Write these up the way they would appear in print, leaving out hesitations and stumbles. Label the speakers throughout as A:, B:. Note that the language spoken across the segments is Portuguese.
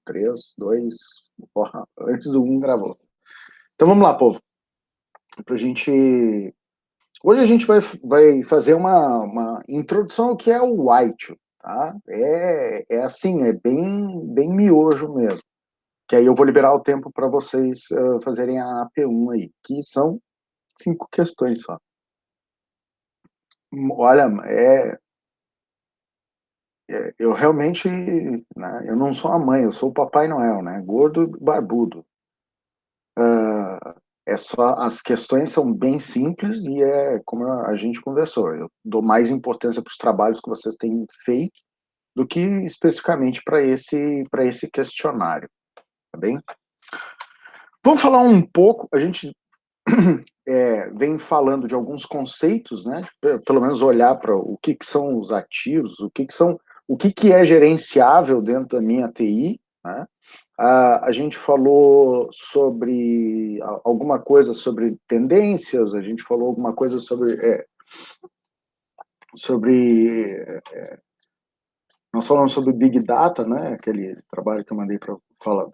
A: 3, 2, porra, antes do 1 gravou. Então vamos lá, povo. Pra gente... Hoje a gente vai fazer uma introdução ao que é o White, tá? É assim, é bem miojo mesmo. Que aí eu vou liberar o tempo para vocês fazerem a AP1 aí, que são 5 questões só. Olha, eu realmente, né, eu não sou a mãe, eu sou o Papai Noel, né? Gordo e barbudo. É só, as questões são bem simples e é como a gente conversou. Eu dou mais importância para os trabalhos que vocês têm feito do que especificamente para esse questionário, tá bem? Vamos falar um pouco, a gente vem falando de alguns conceitos, né? Pelo menos olhar para o que são os ativos, o que é gerenciável dentro da minha TI, né? A gente falou sobre alguma coisa sobre tendências, a gente falou alguma coisa sobre nós falamos sobre Big Data, né? Aquele trabalho que eu mandei para falar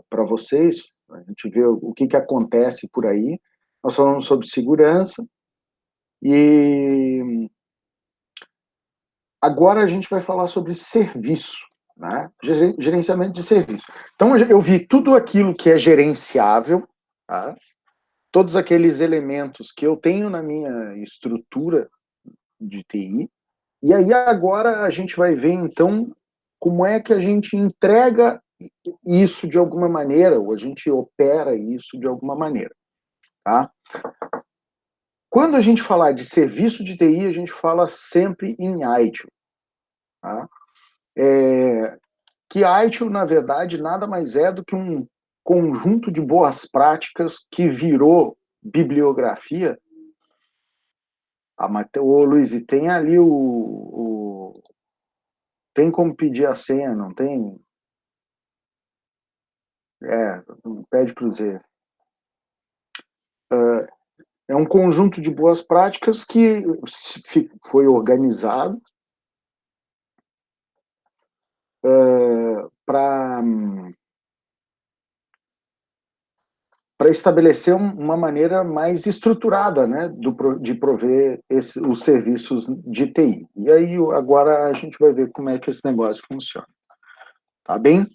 A: para vocês, a gente vê o que acontece por aí. Nós falamos sobre segurança e agora a gente vai falar sobre serviço, né? Gerenciamento de serviço. Então eu vi tudo aquilo que é gerenciável, tá? Todos aqueles elementos que eu tenho na minha estrutura de TI, e aí agora a gente vai ver, então, como é que a gente entrega isso de alguma maneira, ou a gente opera isso de alguma maneira, tá? Quando a gente falar de serviço de TI, a gente fala sempre em ITIL, tá? Que ITIL, na verdade, nada mais é do que um conjunto de boas práticas que virou bibliografia. Ô, Luiz, e tem ali tem como pedir a senha, não tem? Pede para o Zé. É um conjunto de boas práticas que foi organizado para estabelecer uma maneira mais estruturada, né, de prover os serviços de TI. E aí agora a gente vai ver como é que esse negócio funciona. Tá bem?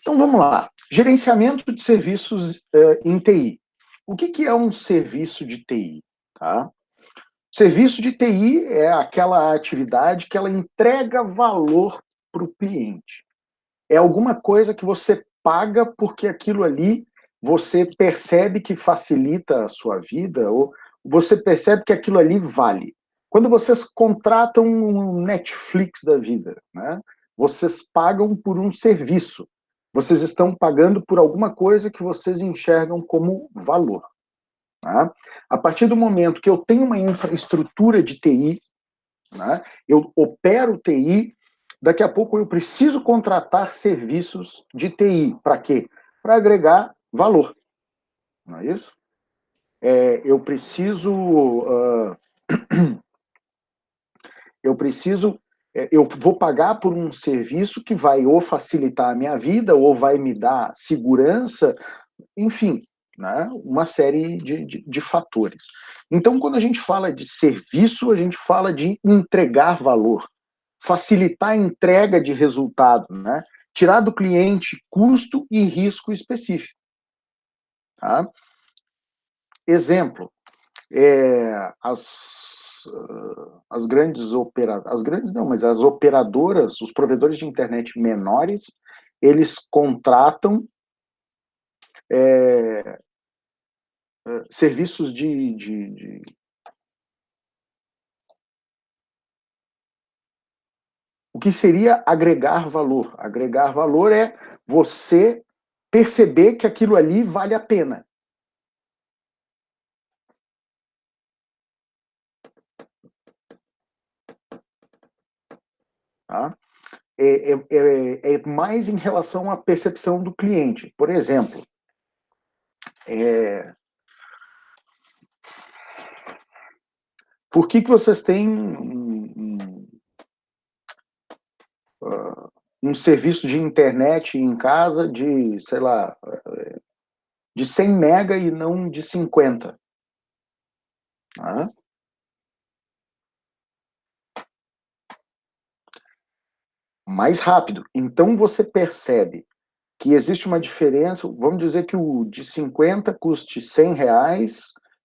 A: Então vamos lá. Gerenciamento de serviços em TI. O que é um serviço de TI? Tá? Serviço de TI é aquela atividade que ela entrega valor para o cliente. É alguma coisa que você paga porque aquilo ali você percebe que facilita a sua vida, ou você percebe que aquilo ali vale. Quando vocês contratam um Netflix da vida, né, vocês pagam por um serviço. Vocês estão pagando por alguma coisa que vocês enxergam como valor. Tá? A partir do momento que eu tenho uma infraestrutura de TI, né, eu opero TI, daqui a pouco eu preciso contratar serviços de TI. Para quê? Para agregar valor. Não é isso? Eu preciso... eu vou pagar por um serviço que vai ou facilitar a minha vida, ou vai me dar segurança, enfim, né? Uma série de fatores. Então, quando a gente fala de serviço, a gente fala de entregar valor, facilitar a entrega de resultado, né? Tirar do cliente custo e risco específico. Tá? Exemplo, as grandes operadoras, as grandes não, mas as operadoras, os provedores de internet menores, eles contratam serviços O que seria agregar valor? Agregar valor é você perceber que aquilo ali vale a pena. Tá? É mais em relação à percepção do cliente. Por exemplo, por que vocês têm um serviço de internet em casa de, sei lá, de 100 mega e não de 50. Tá? Mais rápido. Então você percebe que existe uma diferença, vamos dizer que o de 50 custe R$ 100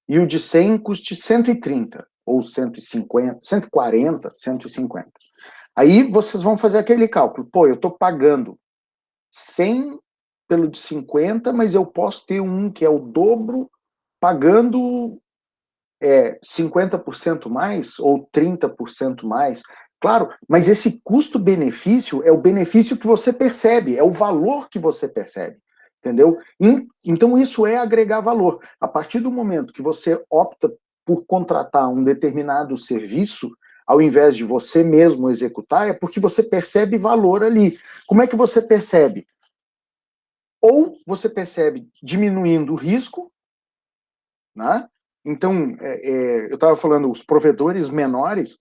A: e o de 100 custe 130, ou 150, 140, 150. Aí vocês vão fazer aquele cálculo, pô, eu estou pagando 100 pelo de 50, mas eu posso ter um que é o dobro, pagando 50% mais ou 30% mais. Claro, mas esse custo-benefício é o benefício que você percebe, é o valor que você percebe, entendeu? Então isso é agregar valor. A partir do momento que você opta por contratar um determinado serviço, ao invés de você mesmo executar, é porque você percebe valor ali. Como é que você percebe? Ou você percebe diminuindo o risco, né? Então, eu estava falando, os provedores menores,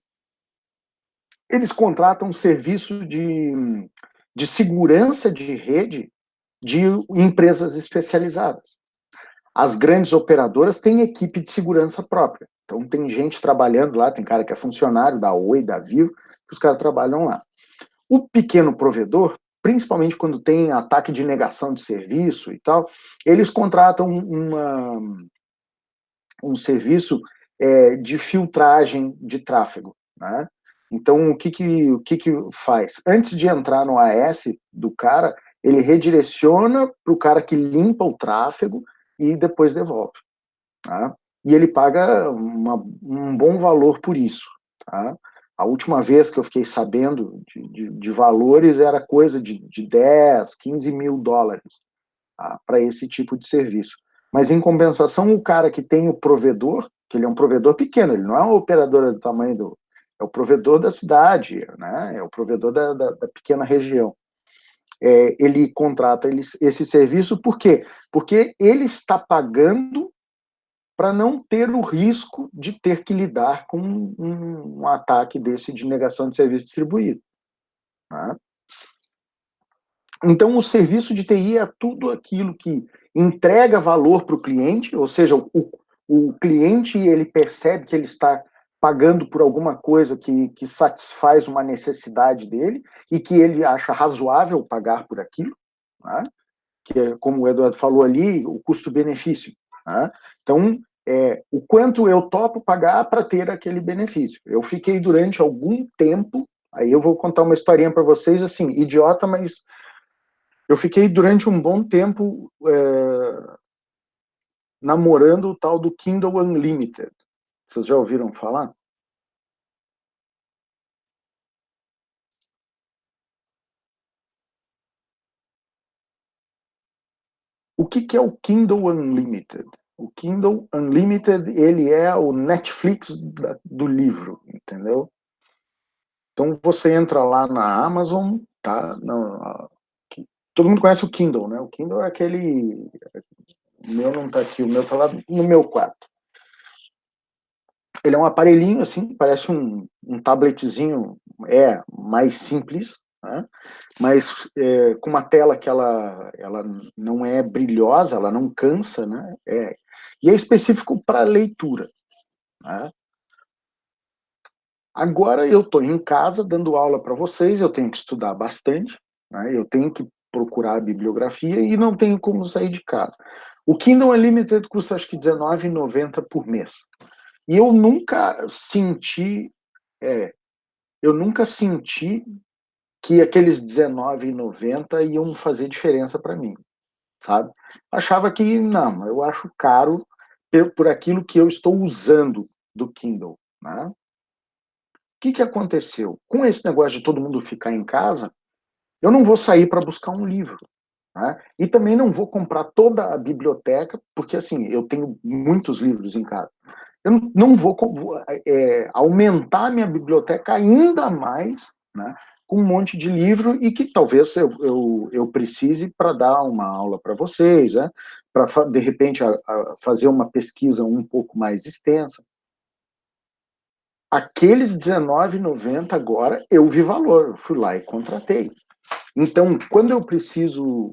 A: eles contratam serviço de segurança de rede de empresas especializadas. As grandes operadoras têm equipe de segurança própria. Então, tem gente trabalhando lá, tem cara que é funcionário da Oi, da Vivo, que os caras trabalham lá. O pequeno provedor, principalmente quando tem ataque de negação de serviço e tal, eles contratam um serviço de filtragem de tráfego, né? Então, o que faz? Antes de entrar no AS do cara, ele redireciona para o cara que limpa o tráfego e depois devolve. Tá? E ele paga um bom valor por isso. Tá? A última vez que eu fiquei sabendo de valores era coisa de 10, 15 mil dólares, tá? Para esse tipo de serviço. Mas, em compensação, o cara que tem o provedor, que ele é um provedor pequeno, ele não é uma operadora do tamanho do... É o provedor da cidade, né? É o provedor da pequena região. Ele contrata esse serviço por quê? Porque ele está pagando para não ter o risco de ter que lidar com um ataque desse de negação de serviço distribuído. Né? Então, o serviço de TI é tudo aquilo que entrega valor para o cliente, ou seja, o cliente ele percebe que ele está pagando por alguma coisa que satisfaz uma necessidade dele e que ele acha razoável pagar por aquilo, né? Que é, como o Eduardo falou ali, o custo-benefício. Né? Então, o quanto eu topo pagar para ter aquele benefício. Eu fiquei durante algum tempo, aí eu vou contar uma historinha para vocês, assim, idiota, mas eu fiquei durante um bom tempo namorando o tal do Kindle Unlimited. Vocês já ouviram falar? O que é o Kindle Unlimited? O Kindle Unlimited, ele é o Netflix do livro, entendeu? Então você entra lá na Amazon, tá? Todo mundo conhece o Kindle, né? O Kindle é aquele... O meu não tá aqui, o meu tá lá no meu quarto. Ele é um aparelhinho, assim, parece um tabletzinho, mais simples, né? Mas com uma tela que ela não é brilhosa, ela não cansa, né? E é específico para leitura, né? Agora eu estou em casa dando aula para vocês, eu tenho que estudar bastante, né? Eu tenho que procurar a bibliografia e não tenho como sair de casa. O Kindle Unlimited custa acho que R$19,90 por mês. E é, eu nunca senti que aqueles R$19,90 iam fazer diferença para mim, sabe? Achava que, não, eu acho caro por aquilo que eu estou usando do Kindle, né? Que aconteceu? Com esse negócio de todo mundo ficar em casa, eu não vou sair para buscar um livro. Né? E também não vou comprar toda a biblioteca, porque assim, eu tenho muitos livros em casa. Eu não vou aumentar minha biblioteca ainda mais, né, com um monte de livro e que talvez eu precise para dar uma aula para vocês, né, para de repente fazer uma pesquisa um pouco mais extensa. Aqueles R$19,90 agora eu vi valor, eu fui lá e contratei. Então, quando eu preciso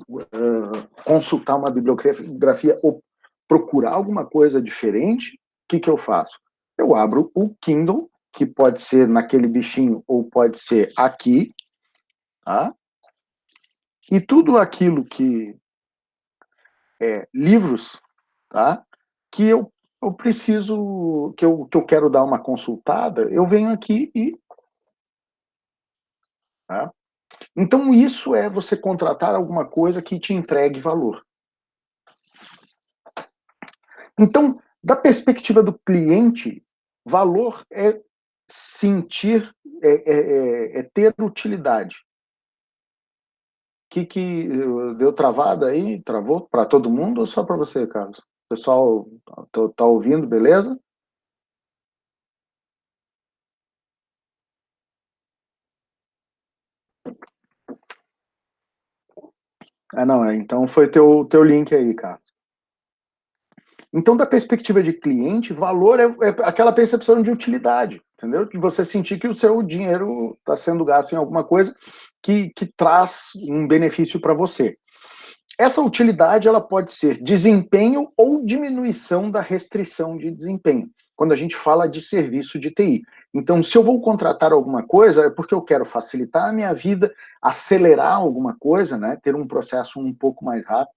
A: consultar uma bibliografia ou procurar alguma coisa diferente, o que eu faço? Eu abro o Kindle, que pode ser naquele bichinho ou pode ser aqui, tá? E tudo aquilo que é livros, tá? Que eu preciso, que eu quero dar uma consultada, eu venho aqui e... Tá? Então, isso é você contratar alguma coisa que te entregue valor. Então, da perspectiva do cliente, valor é sentir, é ter utilidade. Que deu travada aí? Travou para todo mundo ou só para você, Carlos? O pessoal tá ouvindo, beleza? Ah, não, então foi teu link aí, Carlos. Então, da perspectiva de cliente, valor é aquela percepção de utilidade, entendeu? De você sentir que o seu dinheiro está sendo gasto em alguma coisa que traz um benefício para você. Essa utilidade ela pode ser desempenho ou diminuição da restrição de desempenho, quando a gente fala de serviço de TI. Então, se eu vou contratar alguma coisa, é porque eu quero facilitar a minha vida, acelerar alguma coisa, né? Ter um processo um pouco mais rápido.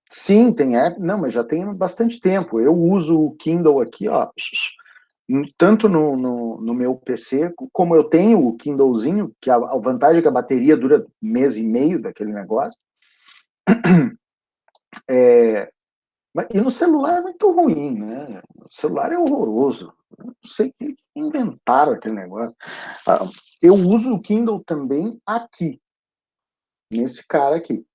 A: Sim, tem app. Não, mas já tem bastante tempo. Eu uso o Kindle aqui, ó, tanto no meu PC, como eu tenho o Kindlezinho, que a vantagem é que a bateria dura mês e meio daquele negócio. E no celular é muito ruim, né? O celular é horroroso. Eu não sei que inventaram aquele negócio. Eu uso o Kindle também aqui, nesse cara aqui,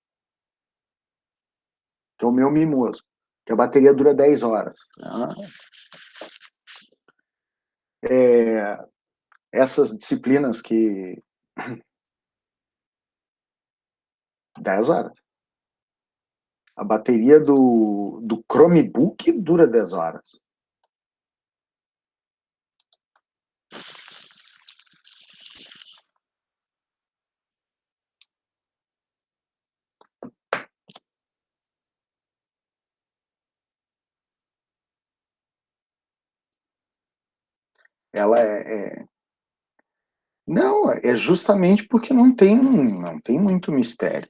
A: que é o meu mimoso, que a bateria dura 10 horas. Essas disciplinas que 10 horas. A bateria do Chromebook dura 10 horas. Ela Não, é justamente porque não tem muito mistério,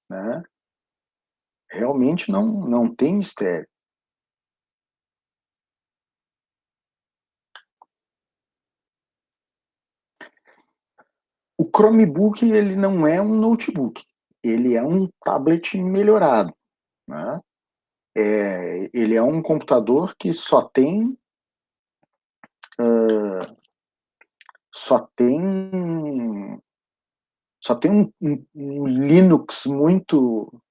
A: né? Realmente não tem mistério. O Chromebook ele não é um notebook, ele é um tablet melhorado, né? Ele é um computador que só tem só tem um Linux muito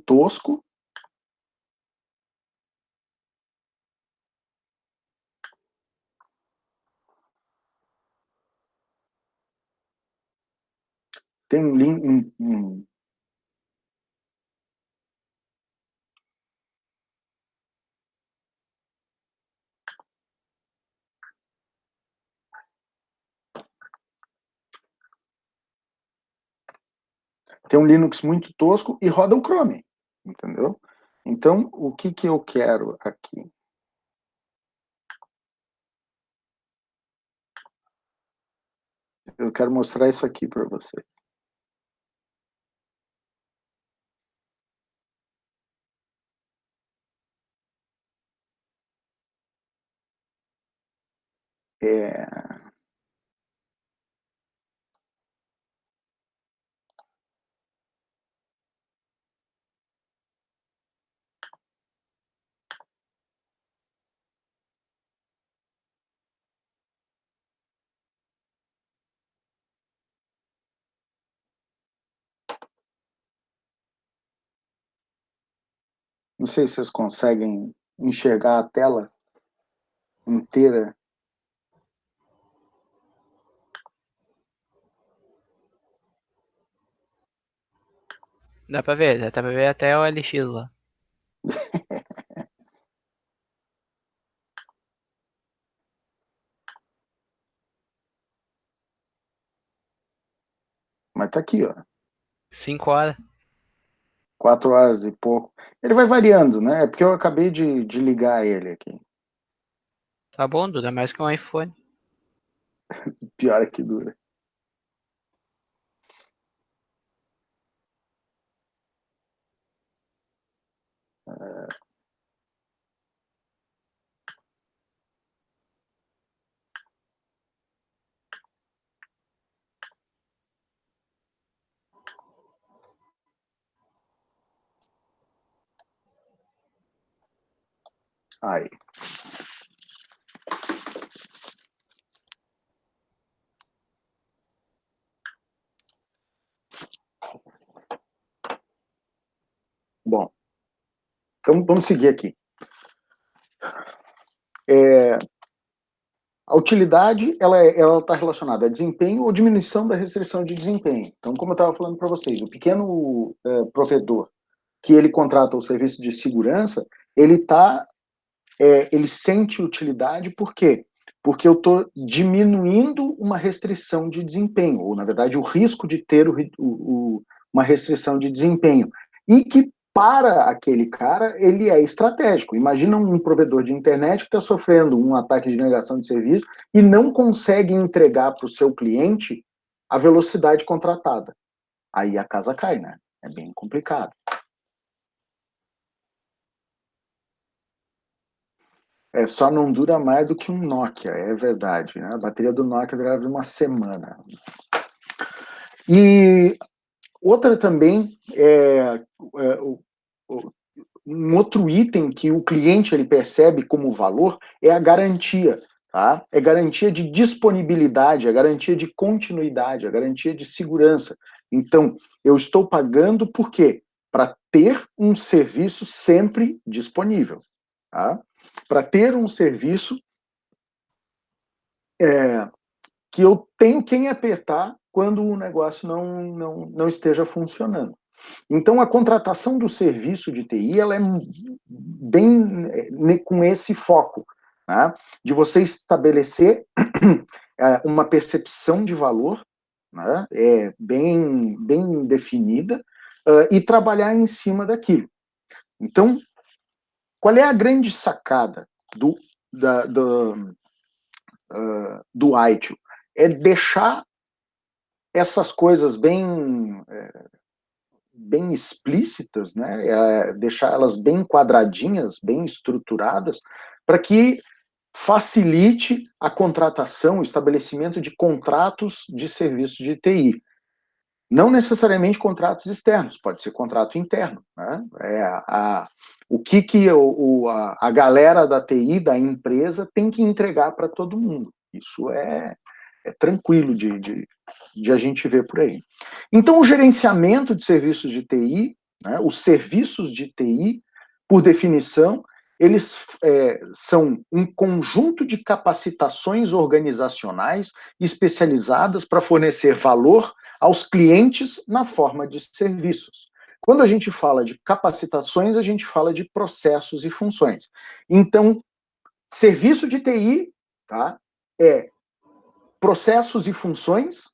A: tosco. Tem tem um Linux muito tosco e roda o Chrome, entendeu? Então, o que eu quero aqui? Eu quero mostrar isso aqui para você. É, não sei se vocês conseguem enxergar a tela inteira.
B: Dá pra ver até o LX lá.
A: mas tá aqui, ó.
B: 5 horas.
A: 4 horas e pouco. Ele vai variando, né? É porque eu acabei de ligar ele aqui.
B: Tá bom, dura mais que um iPhone.
A: Pior é que dura. Aí. Bom, então vamos seguir aqui. A utilidade, ela está relacionada a desempenho ou diminuição da restrição de desempenho. Então, como eu estava falando para vocês, o pequeno provedor que ele contrata o serviço de segurança, ele sente utilidade por quê? Porque eu estou diminuindo uma restrição de desempenho, ou, na verdade, o risco de ter uma restrição de desempenho. E que, para aquele cara, ele é estratégico. Imagina um provedor de internet que está sofrendo um ataque de negação de serviço e não consegue entregar para o seu cliente a velocidade contratada. Aí a casa cai, né? É bem complicado. Só não dura mais do que um Nokia, é verdade, né? A bateria do Nokia durava uma semana. E outra também um outro item que o cliente ele percebe como valor é a garantia, tá? É garantia de disponibilidade, é garantia de continuidade, é garantia de segurança. Então, eu estou pagando por quê? Para ter um serviço sempre disponível, tá? Para ter um serviço que eu tenho quem apertar quando o negócio não esteja funcionando. Então, a contratação do serviço de TI ela é bem com esse foco, né? De você estabelecer uma percepção de valor, né? Bem definida, e trabalhar em cima daquilo. Então, qual é a grande sacada do ITIL? É deixar essas coisas bem explícitas, né? Deixar elas bem quadradinhas, bem estruturadas, para que facilite a contratação, o estabelecimento de contratos de serviços de TI. Não necessariamente contratos externos, pode ser contrato interno, né? O que a galera da TI, da empresa, tem que entregar para todo mundo. Isso é tranquilo de a gente ver por aí. Então, o gerenciamento de serviços de TI, né, os serviços de TI, por definição, eles são um conjunto de capacitações organizacionais especializadas para fornecer valor aos clientes na forma de serviços. Quando a gente fala de capacitações, a gente fala de processos e funções. Então, serviço de TI, tá, é processos e funções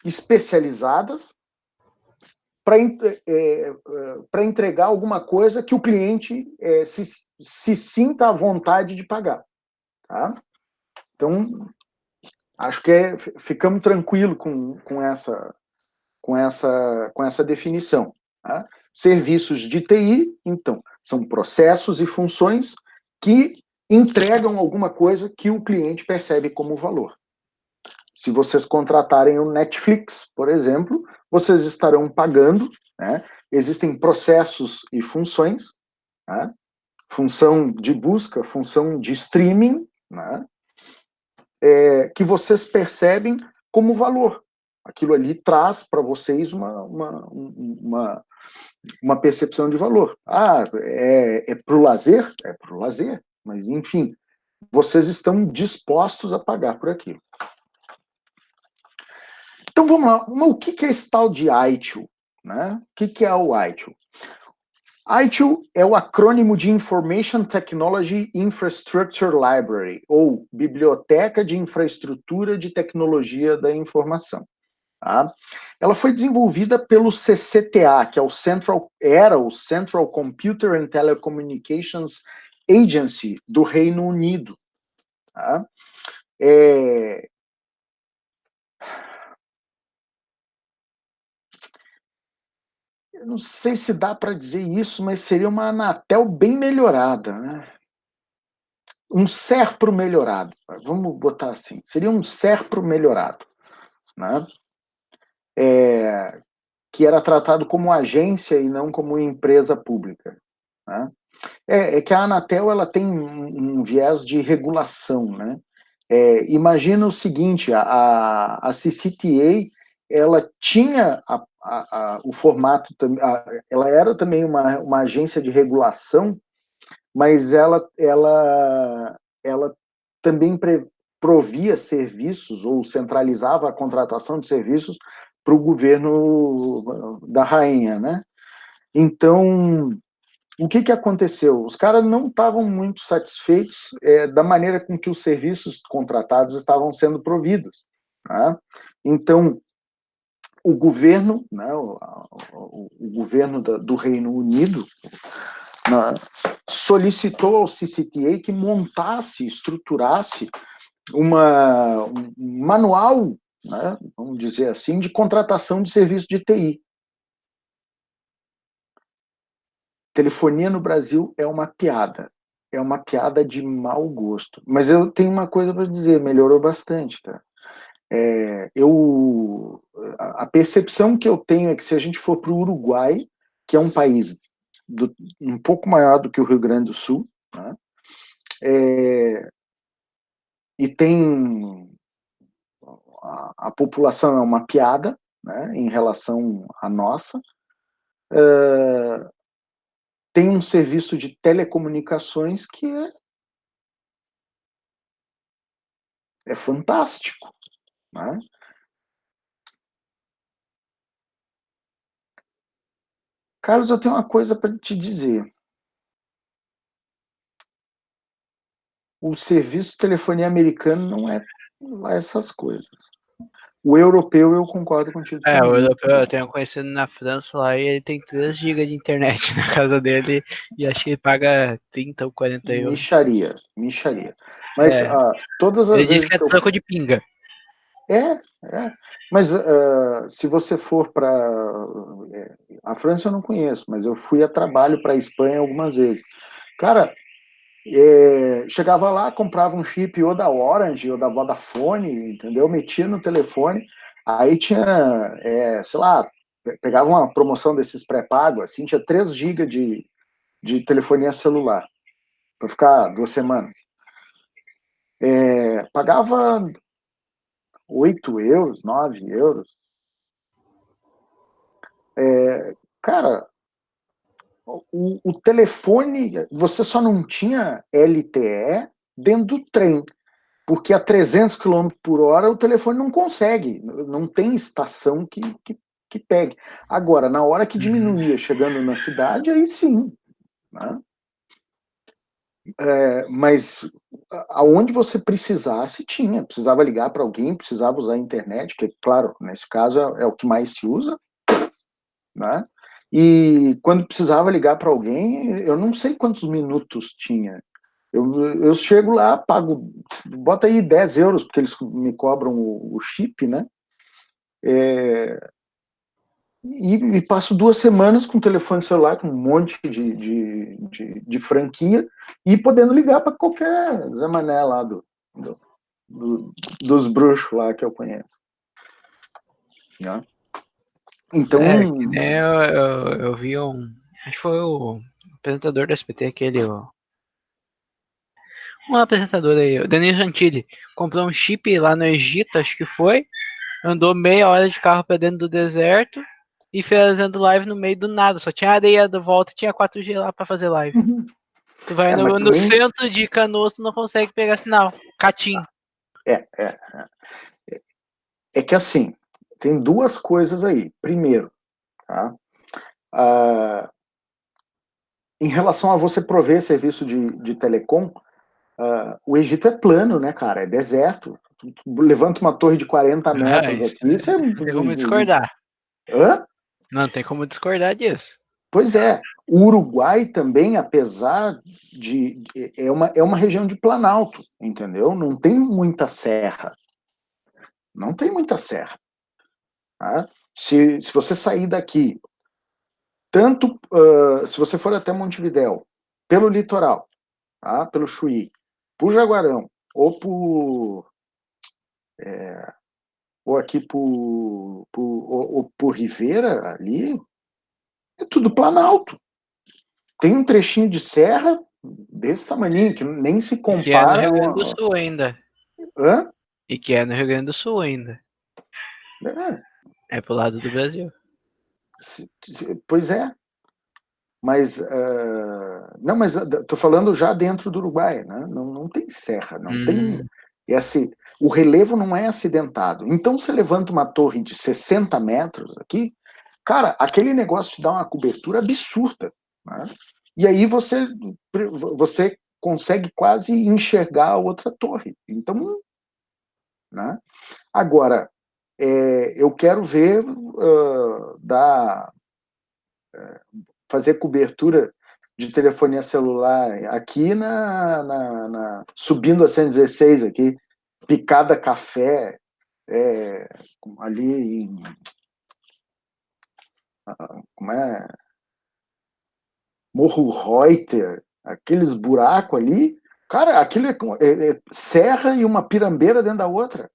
A: especializadas para entregar alguma coisa que o cliente se sinta à vontade de pagar. Tá? Então, acho que ficamos tranquilos com essa definição. Tá? Serviços de TI, então, são processos e funções que entregam alguma coisa que o cliente percebe como valor. Se vocês contratarem o Netflix, por exemplo, vocês estarão pagando, né? Existem processos e funções, né? Função de busca, função de streaming, né? Que vocês percebem como valor. Aquilo ali traz para vocês uma percepção de valor. É para o lazer? É para o lazer, mas enfim, vocês estão dispostos a pagar por aquilo. Então vamos lá, o que é esse tal de ITIL? Né? O que é o ITIL? ITIL é o acrônimo de Information Technology Infrastructure Library, ou Biblioteca de Infraestrutura de Tecnologia da Informação. Tá? Ela foi desenvolvida pelo CCTA, que é era o Central Computer and Telecommunications Agency do Reino Unido. Tá? Eu não sei se dá para dizer isso, mas seria uma Anatel bem melhorada, né? Um Serpro melhorado, vamos botar assim, seria um Serpro melhorado, né? Que era tratado como agência e não como empresa pública, né? É que a Anatel ela tem um viés de regulação, né? Imagina o seguinte, a CCTA ela tinha o formato, ela era também uma agência de regulação, mas ela também provia serviços ou centralizava a contratação de serviços para o governo da rainha, né? Então, o que aconteceu? Os caras não estavam muito satisfeitos da maneira com que os serviços contratados estavam sendo providos. Tá? Então, o governo, né, o governo do Reino Unido, né, solicitou ao CCTA que montasse, estruturasse um manual, né, vamos dizer assim, de contratação de serviço de TI. Telefonia no Brasil é uma piada. É uma piada de mau gosto. Mas eu tenho uma coisa para dizer, melhorou bastante, tá? A percepção que eu tenho é que se a gente for para o Uruguai, que é um país um pouco maior do que o Rio Grande do Sul, né? E tem a população é uma piada, né, em relação à nossa, tem um serviço de telecomunicações que é fantástico, né? Carlos, eu tenho uma coisa para te dizer. O serviço de telefonia americano não é lá essas coisas. O europeu, eu concordo contigo que é
B: O
A: muito
B: europeu eu
A: bom.
B: tenho conhecido na França lá e ele tem 3 GB de internet na casa dele e acho que ele paga 30 ou 40 euros.
A: Micharia, micharia. Mas
B: É,
A: todas
B: ele
A: as
B: disse
A: vezes
B: que é
A: que eu...
B: troco de pinga.
A: Mas se você for para... a França eu não conheço, mas eu fui a trabalho para a Espanha algumas vezes. Cara, chegava lá, comprava um chip ou da Orange ou da Vodafone, entendeu? Metia no telefone, aí tinha, sei lá, pegava uma promoção desses pré-pago, assim, tinha 3 GB de telefonia celular, para ficar 2 semanas. Pagava 8 euros, 9 euros. Cara, o telefone, você só não tinha LTE dentro do trem, porque a 300 km por hora o telefone não consegue, não tem estação que pegue. Agora, na hora que diminuía, chegando na cidade, aí sim. Né? Mas aonde você precisasse, tinha. Precisava ligar para alguém, precisava usar a internet, que, claro, nesse caso é o que mais se usa. Né? E quando precisava ligar para alguém, eu não sei quantos minutos tinha. Eu chego lá, pago, bota aí 10 euros, porque eles me cobram o chip, né? E passo 2 semanas com o telefone celular, com um monte de franquia, e podendo ligar para qualquer Zé Mané lá dos bruxos lá que eu conheço. Né? Então.
B: Que nem eu vi acho que foi o apresentador do SBT, um apresentador aí, o Danilo Gentili, comprou um chip lá no Egito, acho que foi, andou meia hora de carro pra dentro do deserto e fazendo live no meio do nada. Só tinha areia da volta e tinha 4G lá pra fazer live. Tu vai
A: Mas
B: no
A: também
B: centro de Canoas, tu não consegue pegar sinal. Catim.
A: é, é, é que assim, tem duas coisas aí. Primeiro, tá? Em relação a você prover serviço de telecom, o Egito é plano, né, cara? É deserto. Tu levanta uma torre de 40 metros
B: Isso,
A: aqui, você...
B: não tem como discordar.
A: Hã?
B: Não tem como discordar disso.
A: Pois é, o Uruguai também, apesar é uma região de planalto, entendeu? Não tem muita serra. Não tem muita serra. Tá? Se você sair daqui, tanto se você for até Montevidéu, pelo litoral, tá? Pelo Chuí, por Jaguarão, ou aqui por Rivera, ali, é tudo planalto. Tem um trechinho de serra desse tamanho, que nem se
B: E que é no
A: compara.
B: Rio Grande do Sul ainda.
A: Hã?
B: E que é no Rio Grande do Sul ainda.
A: É,
B: É pro lado do Brasil.
A: pois é. Mas, não, mas tô falando já dentro do Uruguai, né? Não tem serra, não tem. O relevo não é acidentado. Então, você levanta uma torre de 60 metros aqui, cara, aquele negócio te dá uma cobertura absurda. Né? E aí você consegue quase enxergar a outra torre. Então, né? Agora, eu quero ver fazer cobertura de telefonia celular aqui subindo a 116 aqui, Picada Café, ali em, como é? Morro Reuter, aqueles buracos ali, cara, aquilo é serra e uma pirambeira dentro da outra.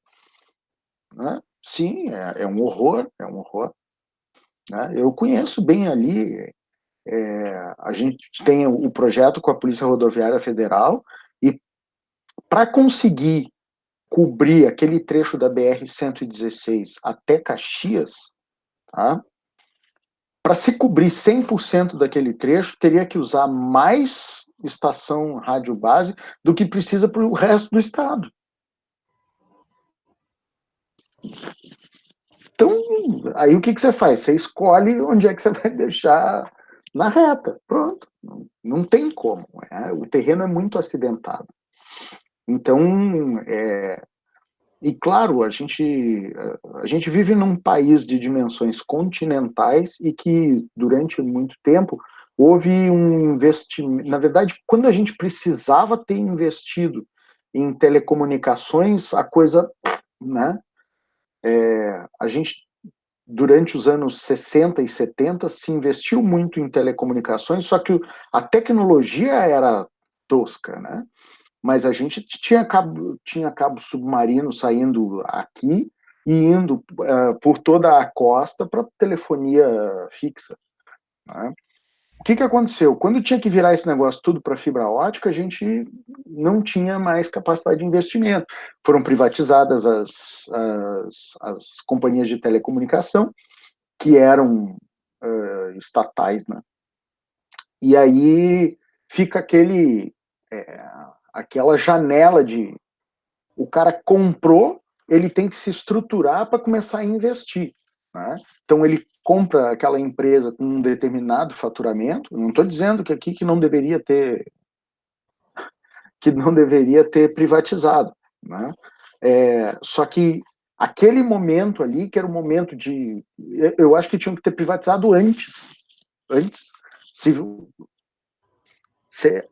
A: Né? Sim, é um horror, é um horror. Né? Eu conheço bem ali, a gente tem o projeto com a Polícia Rodoviária Federal e para conseguir cobrir aquele trecho da BR-116 até Caxias, tá? Para se cobrir 100% daquele trecho, teria que usar mais estação rádio base do que precisa para o resto do estado. Então, aí o que você faz? Você escolhe onde é que você vai deixar na reta. Pronto. Não tem como. O terreno é muito acidentado. Então, e claro, a gente vive num país de dimensões continentais e que, durante muito tempo, houve um investimento. Na verdade, quando a gente precisava ter investido em telecomunicações, a coisa, né? A gente, durante os anos 60 e 70, se investiu muito em telecomunicações, só que a tecnologia era tosca, né? Mas a gente tinha cabo submarino saindo aqui e indo por toda a costa para telefonia fixa. Né? O que aconteceu? Quando tinha que virar esse negócio tudo para fibra ótica, a gente não tinha mais capacidade de investimento. Foram privatizadas as companhias de telecomunicação, que eram estatais, né? E aí fica aquela janela de o cara comprou, ele tem que se estruturar para começar a investir. Né? Então ele compra aquela empresa com um determinado faturamento. Não estou dizendo que aqui que não deveria ter privatizado. Né? Só que aquele momento ali, que era o momento de. Eu acho que tinham que ter privatizado antes. Antes. Se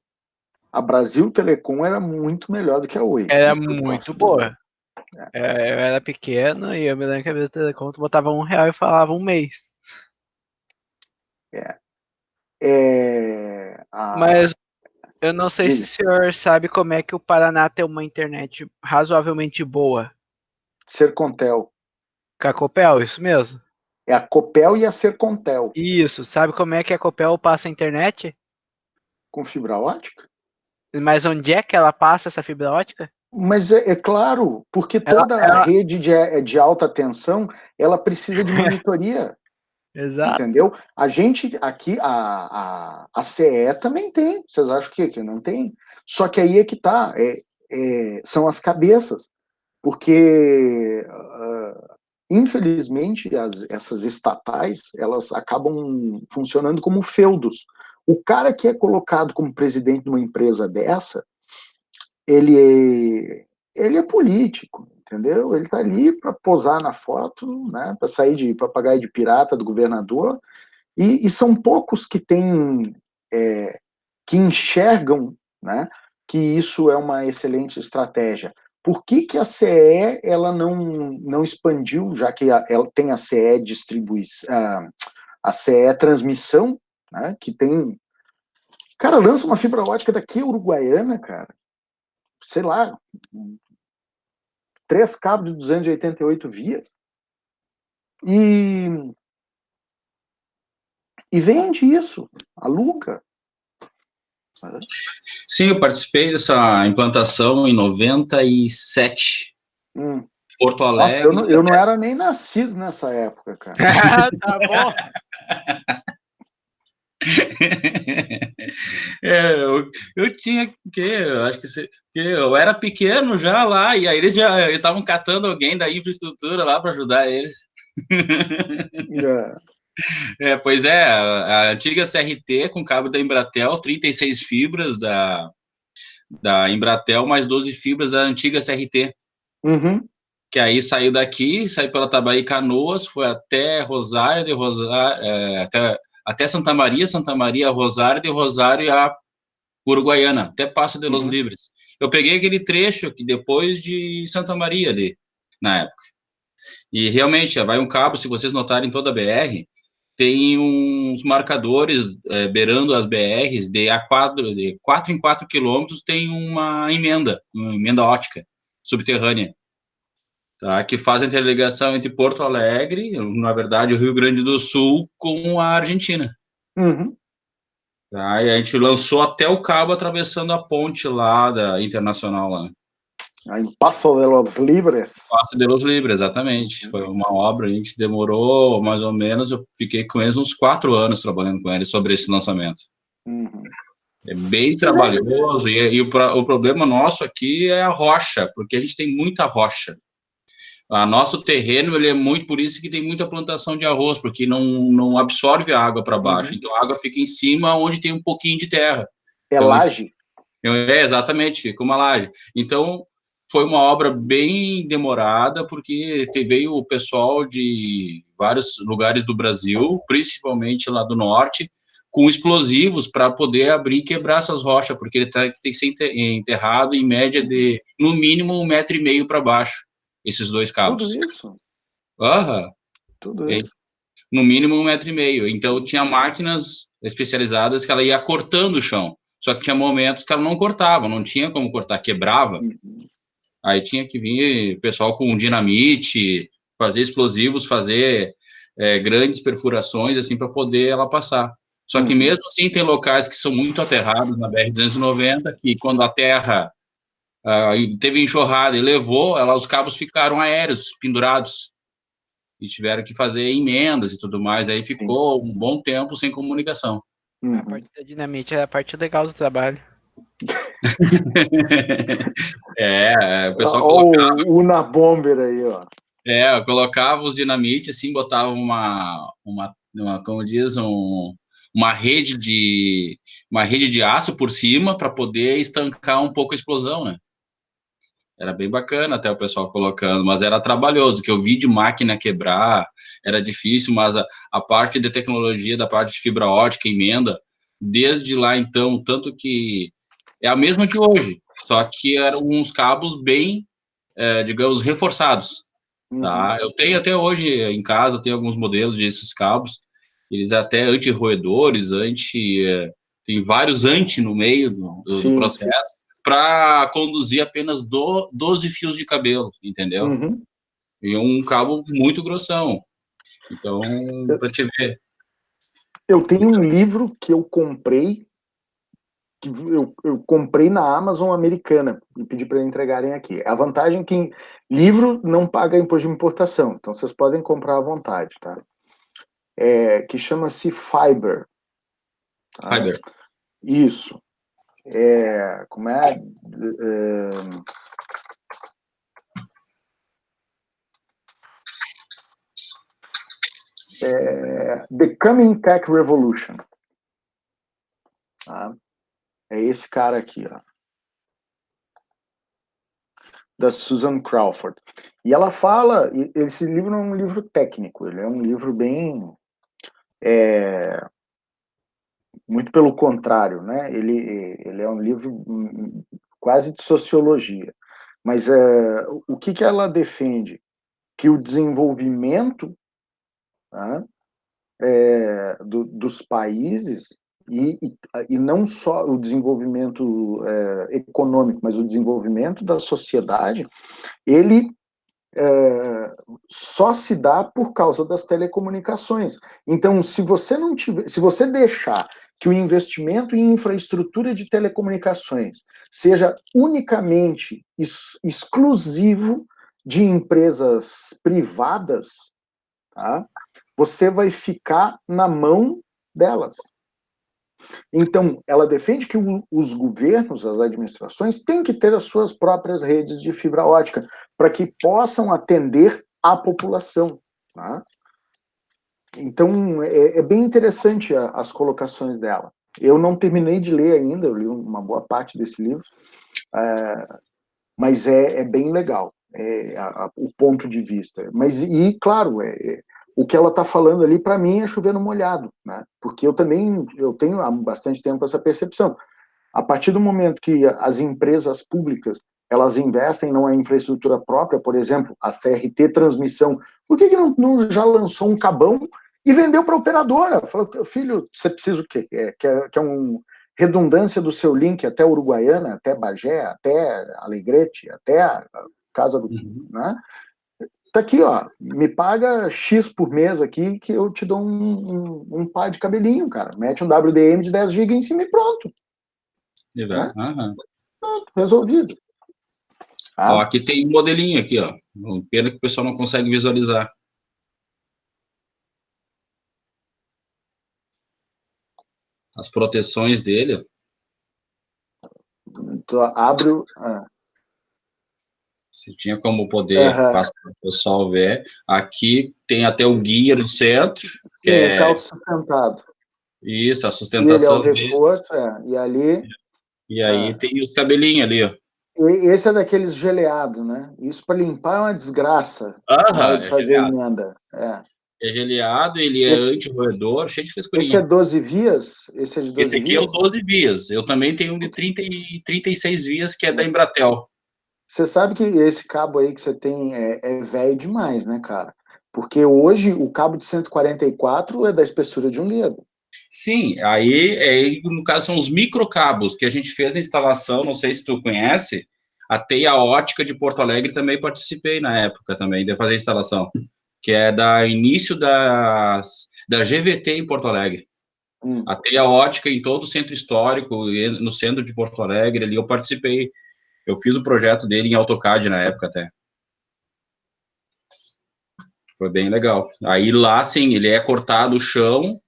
A: a Brasil Telecom era muito melhor do que a Oi.
B: Era
A: Isso eu
B: muito
A: posso dizer.
B: boa. Eu era pequeno e eu me lembro que a Visa Telecom tu botava R$ 1 e falava um mês.
A: É. É,
B: Mas eu não sei se o
A: diga,
B: senhor sabe como é que o Paraná tem uma internet razoavelmente boa.
A: Sercontel.
B: Cacopel, isso mesmo?
A: É a Copel e a Sercontel.
B: Isso, sabe como é que a Copel passa a internet?
A: Com fibra ótica?
B: Mas onde é que ela passa essa fibra ótica?
A: Mas é claro, porque
B: Ela,
A: toda a
B: ela...
A: rede de alta tensão, ela precisa de monitoria,
B: Exato.
A: entendeu? A gente aqui, a CE também tem. Vocês acham que não tem? Só que aí é que tá, são as cabeças. Porque, infelizmente, essas estatais, elas acabam funcionando como feudos. O cara que é colocado como presidente de uma empresa dessa, ele é político, entendeu? Ele está ali para posar na foto, né, para sair de papagaio de pirata do governador, e são poucos que têm, que enxergam, né, que isso é uma excelente estratégia. Por que que a CE ela não expandiu, já que ela tem a CE distribuição, a CE transmissão, né, que tem... Cara, lança uma fibra ótica daqui a Uruguaiana, cara, sei lá, 3 cabos de 288 vias, e vende isso, aluga.
C: Sim, eu participei dessa implantação em 97. Porto
A: Nossa,
C: Alegre.
A: eu não era nem nascido nessa época, cara.
B: Tá bom.
C: Eu tinha que, eu acho que eu era pequeno já lá, e aí eles já estavam catando alguém da infraestrutura lá para ajudar eles. Pois é, a antiga CRT com cabo da Embratel, 36 fibras da Embratel, mais 12 fibras da antiga CRT.
A: Uhum.
C: Que aí saiu daqui, saiu pela Tabaí Canoas, foi até Rosário, de Rosário, até Santa Maria, Rosário, de Rosário a Uruguaiana, até Passo de los Libres. Eu peguei aquele trecho aqui depois de Santa Maria ali, na época. E realmente, vai um cabo, se vocês notarem toda a BR, tem uns marcadores beirando as BRs de 4 em 4 quilômetros, tem uma emenda ótica subterrânea. Tá, que faz a interligação entre Porto Alegre, na verdade, o Rio Grande do Sul, com a Argentina.
A: Uhum.
C: Tá, e a gente lançou até o cabo atravessando a ponte lá da Internacional. Lá.
A: Em Passo de los Libres.
C: Passo de los Libres, exatamente. Foi uma obra, a gente demorou mais ou menos, eu fiquei com eles uns 4 anos trabalhando com eles sobre esse lançamento.
A: Uhum.
C: É bem trabalhoso, e o problema nosso aqui é a rocha, porque a gente tem muita rocha. O nosso terreno, ele é muito, por isso que tem muita plantação de arroz, porque não absorve a água para baixo. Então, a água fica em cima, onde tem um pouquinho de terra.
A: É
C: então,
A: laje?
C: Exatamente, fica uma laje. Então, foi uma obra bem demorada, porque veio o pessoal de vários lugares do Brasil, principalmente lá do norte, com explosivos para poder abrir e quebrar essas rochas, porque ele tem que ser enterrado em média de, no mínimo, 1,5 metro para baixo, esses 2 cabos.
A: Tudo isso?
C: Tudo isso. No mínimo 1,5 metro. Então, tinha máquinas especializadas que ela ia cortando o chão. Só que tinha momentos que ela não cortava, não tinha como cortar, quebrava. Aí tinha que vir o pessoal com dinamite, fazer explosivos, fazer grandes perfurações, assim, para poder ela passar. Só que mesmo assim tem locais que são muito aterrados na BR-290, que quando a terra teve enxurrada e levou, os cabos ficaram aéreos, pendurados. E tiveram que fazer emendas e tudo mais. Aí ficou um bom tempo sem comunicação.
B: A parte da dinamite é a parte legal do trabalho.
C: O pessoal colocava...
A: o Unabomber aí, ó.
C: Colocava os dinamite, assim, botava como diz, uma rede de aço por cima para poder estancar um pouco a explosão, né? Era bem bacana até o pessoal colocando, mas era trabalhoso, que eu vi de máquina quebrar, era difícil, mas a parte de tecnologia, da parte de fibra ótica, emenda, desde lá então, tanto que é a mesma de hoje, só que eram uns cabos bem, digamos, reforçados, tá? Eu tenho até hoje em casa, tenho alguns modelos desses cabos, eles até anti-roedores, tem vários anti no meio do processo, para conduzir apenas 12 fios de cabelo, entendeu? E um cabo muito grossão. Então, para te ver.
A: Eu tenho um livro que eu comprei, na Amazon americana e pedi para entregarem aqui. A vantagem é que livro não paga imposto de importação, então vocês podem comprar à vontade, tá? Que chama-se Fiber. Tá?
C: Fiber.
A: Isso. Como é? The Coming Tech Revolution. Tá? É esse cara aqui, ó. Da Susan Crawford. E ela fala, esse livro não é um livro técnico, ele é um livro bem, muito pelo contrário, né? Ele é um livro quase de sociologia. Mas o que ela defende? Que o desenvolvimento, tá, dos países, e não só o desenvolvimento econômico, mas o desenvolvimento da sociedade, ele só se dá por causa das telecomunicações. Então, se você não tiver, se você deixar que o investimento em infraestrutura de telecomunicações seja unicamente exclusivo de empresas privadas, tá? Você vai ficar na mão delas. Então, ela defende que os governos, as administrações, têm que ter as suas próprias redes de fibra ótica para que possam atender a população. Tá? Então, é bem interessante as colocações dela. Eu não terminei de ler ainda, eu li uma boa parte desse livro, mas é bem legal o ponto de vista. Mas, e claro, o que ela está falando ali, para mim, é chover no molhado, né? Porque eu tenho há bastante tempo essa percepção. A partir do momento que as empresas públicas elas investem numa infraestrutura própria, por exemplo, a CRT Transmissão, por que não já lançou um cabão e vendeu para a operadora? Falou, filho, você precisa o quê? Quer redundância do seu link até Uruguaiana, até Bagé, até Alegrete, até a casa do... Né? Tá aqui, ó, me paga X por mês aqui que eu te dou um par de cabelinho, cara. Mete um WDM de 10 GB em cima e pronto. Né? Pronto, resolvido.
C: Ó, aqui tem um modelinho aqui, ó. Pena que o pessoal não consegue visualizar. As proteções dele.
A: Então, abre o...
C: Se tinha como poder passar para o pessoal ver. Aqui tem até o guia no centro. Que
A: esse é autossustentado.
C: Isso, a sustentação
A: e ele é o reforço, e ali...
C: E aí tem os cabelinhos ali, ó.
A: Esse é daqueles geleados, né? Isso para limpar é uma desgraça na hora de fazer a emenda.
C: É geleado, ele é anti-roedor, cheio de frescurinha.
A: Esse é 12 vias? Esse é de 12
C: Esse aqui
A: vias?
C: é o 12 vias. Eu também tenho um de 36 vias, que é da Embratel.
A: Você sabe que esse cabo aí que você tem é velho demais, né, cara? Porque hoje o cabo de 144 é da espessura de um dedo.
C: Sim, aí no caso são os microcabos que a gente fez a instalação, não sei se tu conhece, a Teia Ótica de Porto Alegre também participei na época também de fazer a instalação, que é da início da GVT em Porto Alegre. A Teia Ótica em todo o centro histórico, no centro de Porto Alegre, ali eu participei, eu fiz o projeto dele em AutoCAD na época até. Foi bem legal. Aí lá, sim, ele é cortado o chão,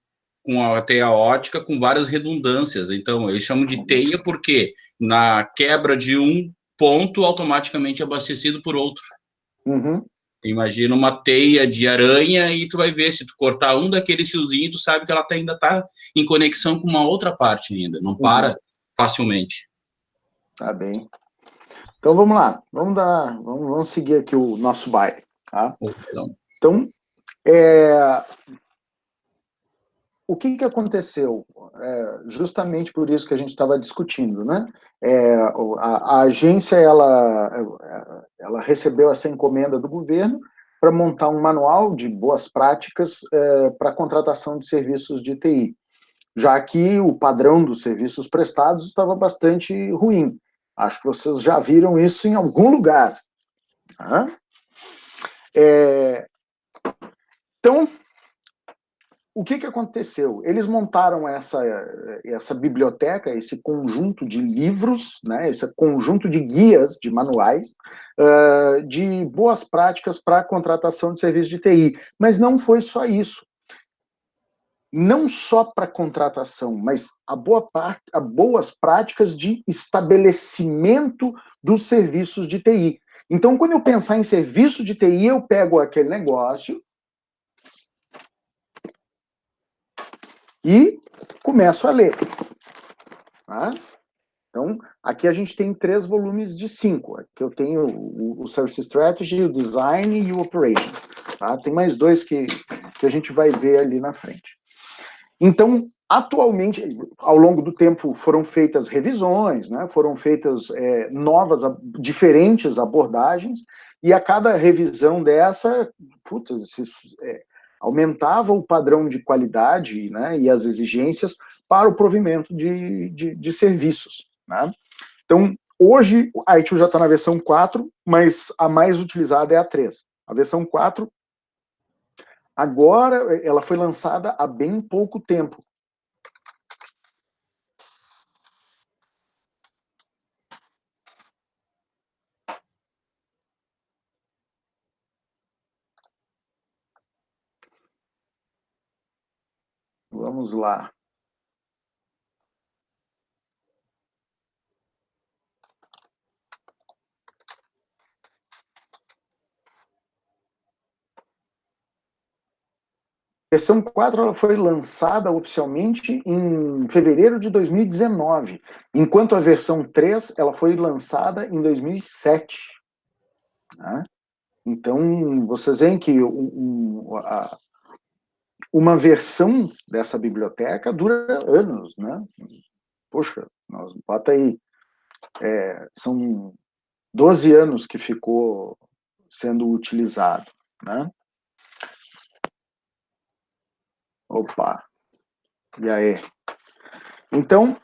C: com a teia ótica com várias redundâncias. Então, eles chamam de teia porque na quebra de um ponto, automaticamente abastecido por outro. Imagina uma teia de aranha e tu vai ver, se tu cortar um daqueles fiozinhos, tu sabe que ela ainda está em conexão com uma outra parte ainda, não para facilmente.
A: Tá bem. Então, vamos lá. Vamos seguir aqui o nosso baile. Tá? Então, o que aconteceu? Justamente por isso que a gente estava discutindo, né? A agência ela recebeu essa encomenda do governo para montar um manual de boas práticas para a contratação de serviços de TI, já que o padrão dos serviços prestados estava bastante ruim. Acho que vocês já viram isso em algum lugar. Então, o que aconteceu? Eles montaram essa biblioteca, esse conjunto de livros, né, esse conjunto de guias, de manuais, de boas práticas para a contratação de serviços de TI. Mas não foi só isso. Não só para contratação, mas a boas práticas de estabelecimento dos serviços de TI. Então, quando eu pensar em serviço de TI, eu pego aquele negócio e começo a ler. Tá? Então, aqui a gente tem 3 volumes de 5. Aqui eu tenho o Service Strategy, o Design e o Operation. Tá? Tem mais 2 que a gente vai ver ali na frente. Então, atualmente, ao longo do tempo, foram feitas revisões, né? Foram feitas novas, diferentes abordagens, e a cada revisão dessa, aumentava o padrão de qualidade, né, e as exigências para o provimento de serviços. Né? Então, hoje, a ITIL já está na versão 4, mas a mais utilizada é a 3. A versão 4, agora, ela foi lançada há bem pouco tempo. Vamos lá. A versão 4 ela foi lançada oficialmente em fevereiro de 2019, enquanto a versão 3 ela foi lançada em 2007. Né? Então, vocês veem que uma versão dessa biblioteca dura anos, né? Poxa, bota aí, são 12 anos que ficou sendo utilizado, né? Opa, e aí? Então,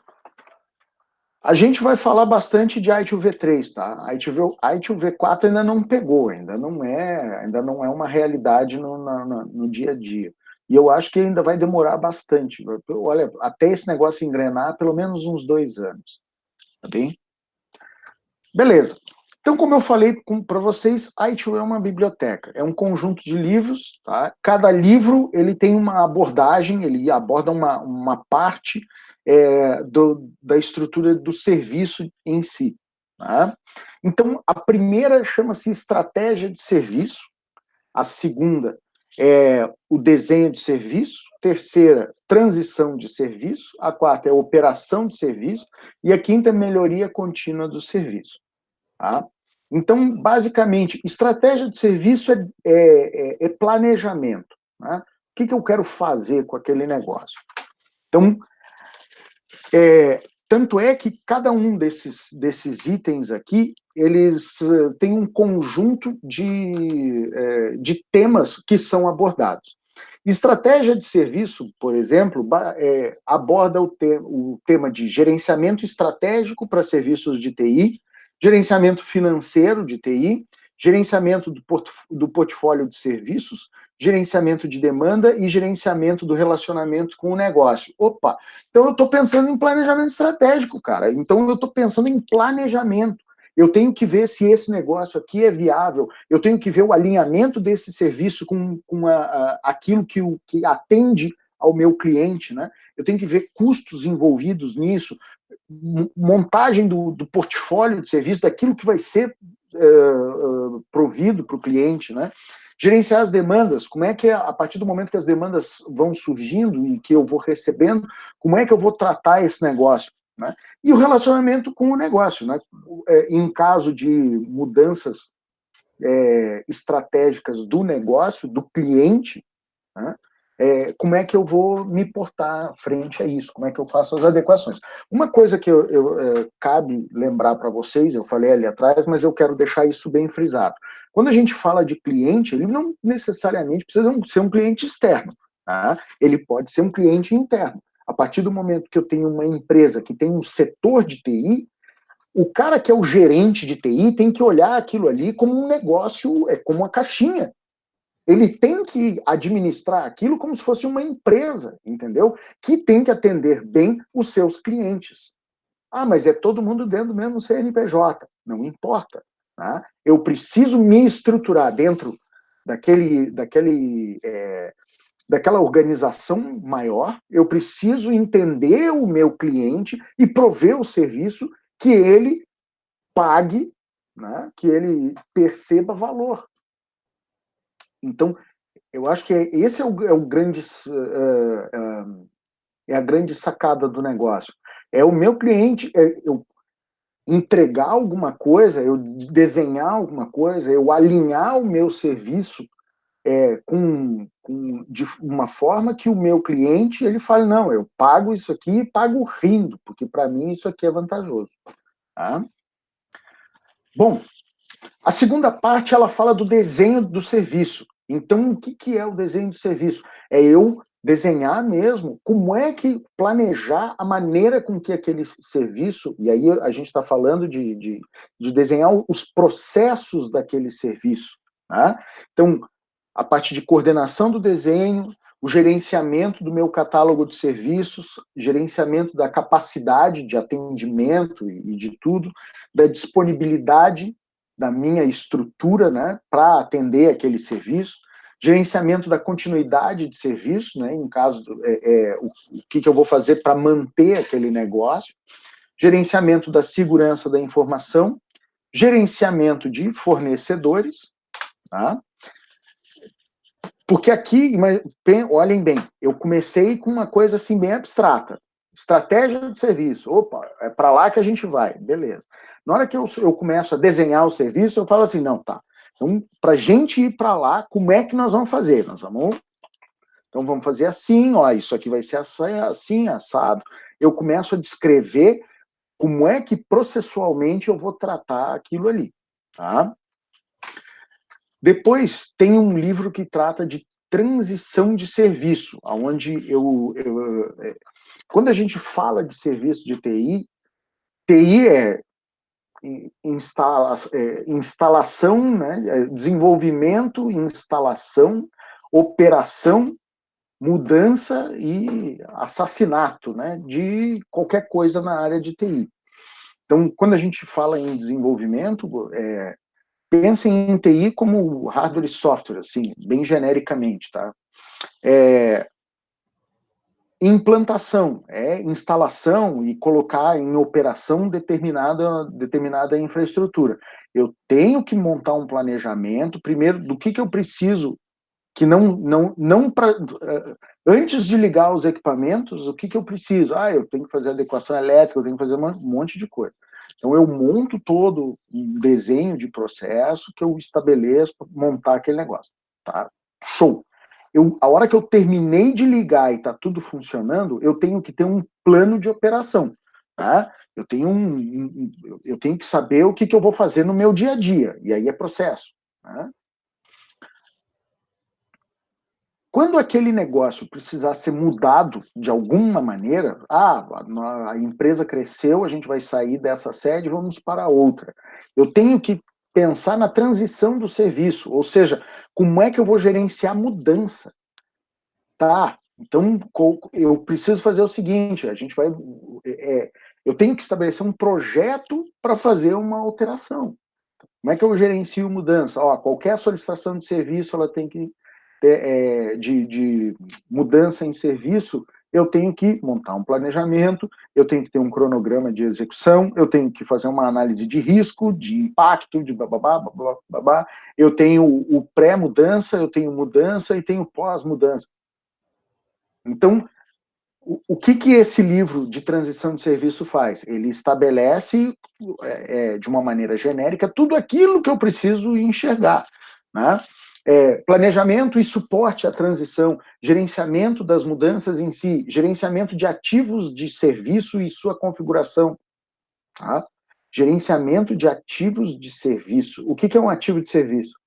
A: a gente vai falar bastante de ITIL V3, tá? ITIL V4 ainda não pegou, ainda não é uma realidade no dia a dia. E eu acho que ainda vai demorar bastante. Olha, até esse negócio engrenar, pelo menos uns 2 anos. Tá bem? Beleza. Então, como eu falei para vocês, a ITIL é uma biblioteca, é um conjunto de livros, tá? Cada livro ele tem uma abordagem, ele aborda uma parte da estrutura do serviço em si. Tá? Então, a primeira chama-se estratégia de serviço, a segunda é o desenho de serviço, terceira, transição de serviço, a quarta é operação de serviço, e a quinta é melhoria contínua do serviço. Tá? Então, basicamente, estratégia de serviço é planejamento. Né? O que eu quero fazer com aquele negócio? Então, tanto é que cada um desses itens aqui, eles têm um conjunto de temas que são abordados. Estratégia de serviço, por exemplo, aborda o tema de gerenciamento estratégico para serviços de TI, gerenciamento financeiro de TI, gerenciamento do portfólio de serviços, gerenciamento de demanda e gerenciamento do relacionamento com o negócio. Opa! Então eu estou pensando em planejamento estratégico, cara. Então eu estou pensando em planejamento. Eu tenho que ver se esse negócio aqui é viável, eu tenho que ver o alinhamento desse serviço com aquilo que atende ao meu cliente, né? Eu tenho que ver custos envolvidos nisso, montagem do portfólio de serviço, daquilo que vai ser provido para o cliente, né? Gerenciar as demandas, como é que a partir do momento que as demandas vão surgindo e que eu vou recebendo, como é que eu vou tratar esse negócio? Né? E o relacionamento com o negócio, né? Em caso de mudanças estratégicas do negócio, do cliente, né? Como é que eu vou me portar frente a isso? Como é que eu faço as adequações? Uma coisa que cabe lembrar para vocês, eu falei ali atrás, mas eu quero deixar isso bem frisado. Quando a gente fala de cliente, ele não necessariamente precisa ser um cliente externo, tá? Ele pode ser um cliente interno. A partir do momento que eu tenho uma empresa que tem um setor de TI, o cara que é o gerente de TI tem que olhar aquilo ali como um negócio, como uma caixinha. Ele tem que administrar aquilo como se fosse uma empresa, entendeu? Que tem que atender bem os seus clientes. Ah, mas é todo mundo dentro do mesmo CNPJ. Não importa. Tá? Eu preciso me estruturar dentro daquela organização maior, eu preciso entender o meu cliente e prover o serviço que ele pague, né, que ele perceba valor. Então, eu acho que esse é o grande, a grande sacada do negócio. É o meu cliente, entregar alguma coisa, eu desenhar alguma coisa, eu alinhar o meu serviço de uma forma que o meu cliente ele fale, não, eu pago isso aqui e pago rindo, porque para mim isso aqui é vantajoso. Tá? Bom, a segunda parte ela fala do desenho do serviço. Então, o que é o desenho do serviço? É eu desenhar mesmo como é que planejar a maneira com que aquele serviço, e aí a gente está falando de desenhar os processos daquele serviço. Tá? Então, a parte de coordenação do desenho, o gerenciamento do meu catálogo de serviços, gerenciamento da capacidade de atendimento e de tudo, da disponibilidade da minha estrutura, né, para atender aquele serviço, gerenciamento da continuidade de serviço, né, em caso o que eu vou fazer para manter aquele negócio, gerenciamento da segurança da informação, gerenciamento de fornecedores, tá? Porque aqui, olhem bem, eu comecei com uma coisa assim bem abstrata. Estratégia de serviço. Opa, é para lá que a gente vai. Beleza. Na hora que eu começo a desenhar o serviço, eu falo assim, não, tá. Então, para a gente ir para lá, como é que nós vamos fazer? Então, vamos fazer assim, ó, isso aqui vai ser assim, assado. Eu começo a descrever como é que processualmente eu vou tratar aquilo ali, tá? Depois, tem um livro que trata de transição de serviço, onde quando a gente fala de serviço de TI, TI é instalação, né, desenvolvimento, instalação, operação, mudança e assassinato, né, de qualquer coisa na área de TI. Então, quando a gente fala em desenvolvimento, pensem em TI como hardware e software, assim, bem genericamente, tá? Implantação, instalação e colocar em operação determinada infraestrutura. Eu tenho que montar um planejamento, primeiro, do que eu preciso, que não para... Antes de ligar os equipamentos, o que eu preciso? Eu tenho que fazer adequação elétrica, eu tenho que fazer um monte de coisa. Então, eu monto todo um desenho de processo que eu estabeleço para montar aquele negócio. Tá? Show! A hora que eu terminei de ligar e está tudo funcionando, eu tenho que ter um plano de operação. Tá? Eu tenho que saber o que eu vou fazer no meu dia a dia. E aí é processo. Tá? Quando aquele negócio precisar ser mudado de alguma maneira, a empresa cresceu, a gente vai sair dessa sede, vamos para outra. Eu tenho que pensar na transição do serviço, ou seja, como é que eu vou gerenciar a mudança? Tá, então eu preciso fazer o seguinte, eu tenho que estabelecer um projeto para fazer uma alteração. Como é que eu gerencio mudança? Qualquer solicitação de serviço, ela tem que de mudança em serviço, eu tenho que montar um planejamento, eu tenho que ter um cronograma de execução, eu tenho que fazer uma análise de risco, de impacto, de bababá, babá, babá. Eu tenho o pré-mudança, eu tenho mudança e tenho pós-mudança. Então, o que esse livro de transição de serviço faz? Ele estabelece, de uma maneira genérica, tudo aquilo que eu preciso enxergar, né? Planejamento e suporte à transição, gerenciamento das mudanças em si, gerenciamento de ativos de serviço e sua configuração. Tá? Gerenciamento de ativos de serviço. O que é um ativo de serviço?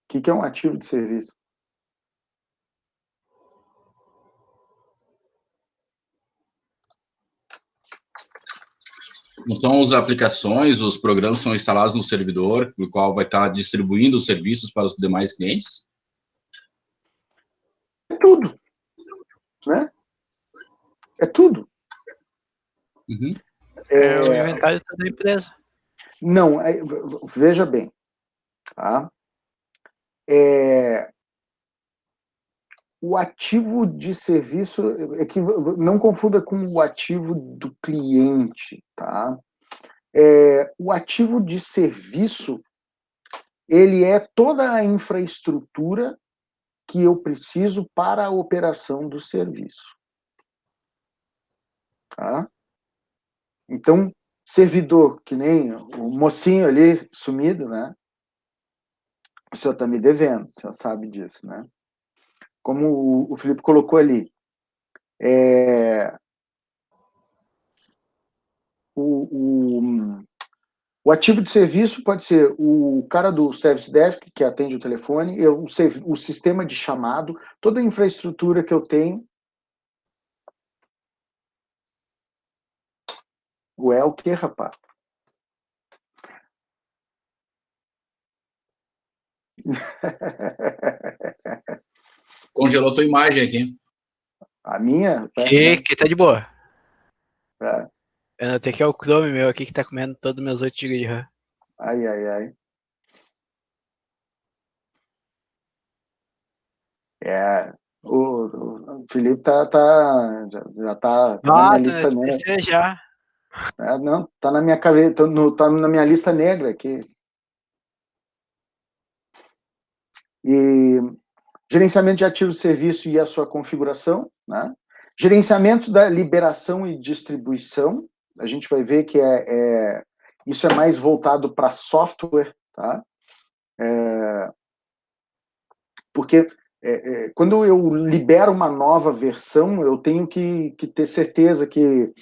A: O que é um ativo de serviço?
C: Não são as aplicações, os programas são instalados no servidor, o qual vai estar distribuindo os serviços para os demais clientes?
A: É tudo, né? É tudo.
C: Uhum.
B: É o inventário da empresa.
A: Não, veja bem, tá? O ativo de serviço, que não confunda com o ativo do cliente, tá? O ativo de serviço, ele é toda a infraestrutura que eu preciso para a operação do serviço. Tá? Então, servidor, que nem o mocinho ali sumido, né? O senhor está me devendo, o senhor sabe disso, né? Como o Felipe colocou ali, o ativo de serviço pode ser o cara do Service Desk, que atende o telefone, o sistema de chamado, toda a infraestrutura que eu tenho. O que, rapaz?
C: Congelou tua imagem aqui.
A: A minha?
B: Que tá de boa.
A: É.
B: Eu notei que é o Chrome meu aqui que tá comendo todos os meus 8 GB de RAM.
A: Ai, ai, ai. O Felipe já tá na minha lista negra.
B: PC já.
A: Não, tá na minha cabeça, tá na minha lista negra aqui. E gerenciamento de ativos de serviço e a sua configuração, né? Gerenciamento da liberação e distribuição, a gente vai ver que isso é mais voltado para software, tá? Porque quando eu libero uma nova versão, eu tenho que ter certeza que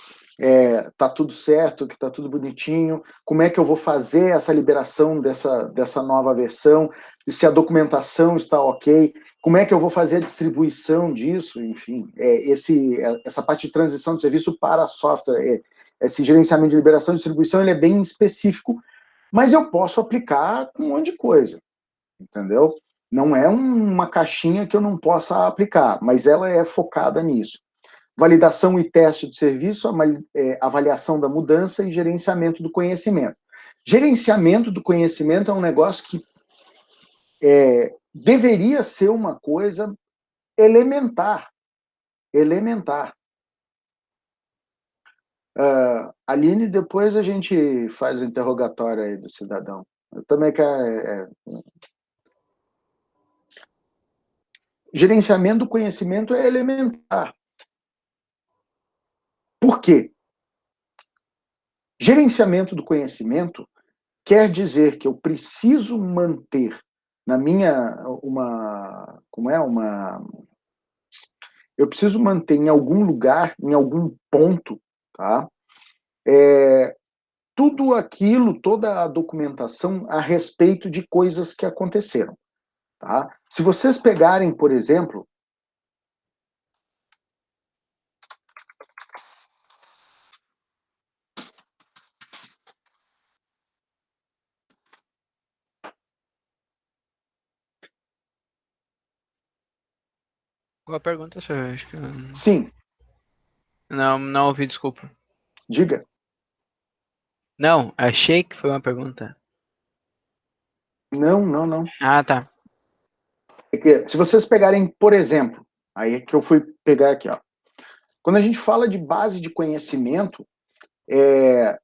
A: tá tudo certo, que tá tudo bonitinho, como é que eu vou fazer essa liberação dessa nova versão, se a documentação está ok, como é que eu vou fazer a distribuição disso, enfim, essa parte de transição de serviço para software, esse gerenciamento de liberação e distribuição, ele é bem específico, mas eu posso aplicar com um monte de coisa, entendeu? Não é uma caixinha que eu não possa aplicar, mas ela é focada nisso. Validação e teste do serviço, avaliação da mudança e gerenciamento do conhecimento. Gerenciamento do conhecimento é um negócio que deveria ser uma coisa elementar. Elementar. Aline, depois a gente faz o interrogatório aí do cidadão. Eu também quero... Gerenciamento do conhecimento é elementar. Por quê? Gerenciamento do conhecimento quer dizer que eu preciso manter na minha eu preciso manter em algum lugar, em algum ponto, tá? Tudo aquilo, toda a documentação a respeito de coisas que aconteceram, tá? Se vocês pegarem, por exemplo,
B: Qual a pergunta, senhor? Acho que eu...
A: Sim,
B: Não ouvi, desculpa.
A: diga.
B: Não, achei que foi uma pergunta.
A: Não.
B: Ah, tá.
A: Se vocês pegarem, por exemplo, aí é que eu fui pegar aqui, ó. Quando a gente fala de base de conhecimento, é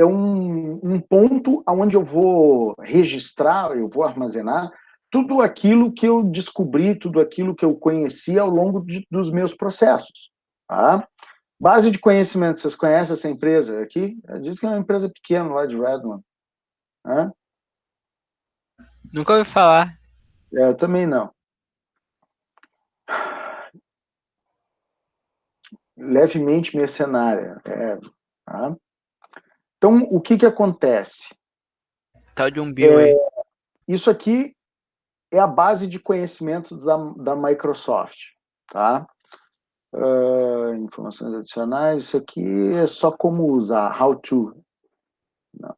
A: um ponto onde eu vou registrar, eu vou armazenar tudo aquilo que eu descobri, tudo aquilo que eu conheci ao longo dos meus processos. Tá? Base de conhecimento, vocês conhecem essa empresa aqui? Diz que é uma empresa pequena lá de Redmond. Né?
B: Nunca ouvi falar.
A: Eu também não. Levemente mercenária. Tá? Então, o que acontece?
B: Tal de um Bill aí.
A: Isso aqui é a base de conhecimento da Microsoft. Tá? Informações adicionais, isso aqui é só como usar, how to. Não.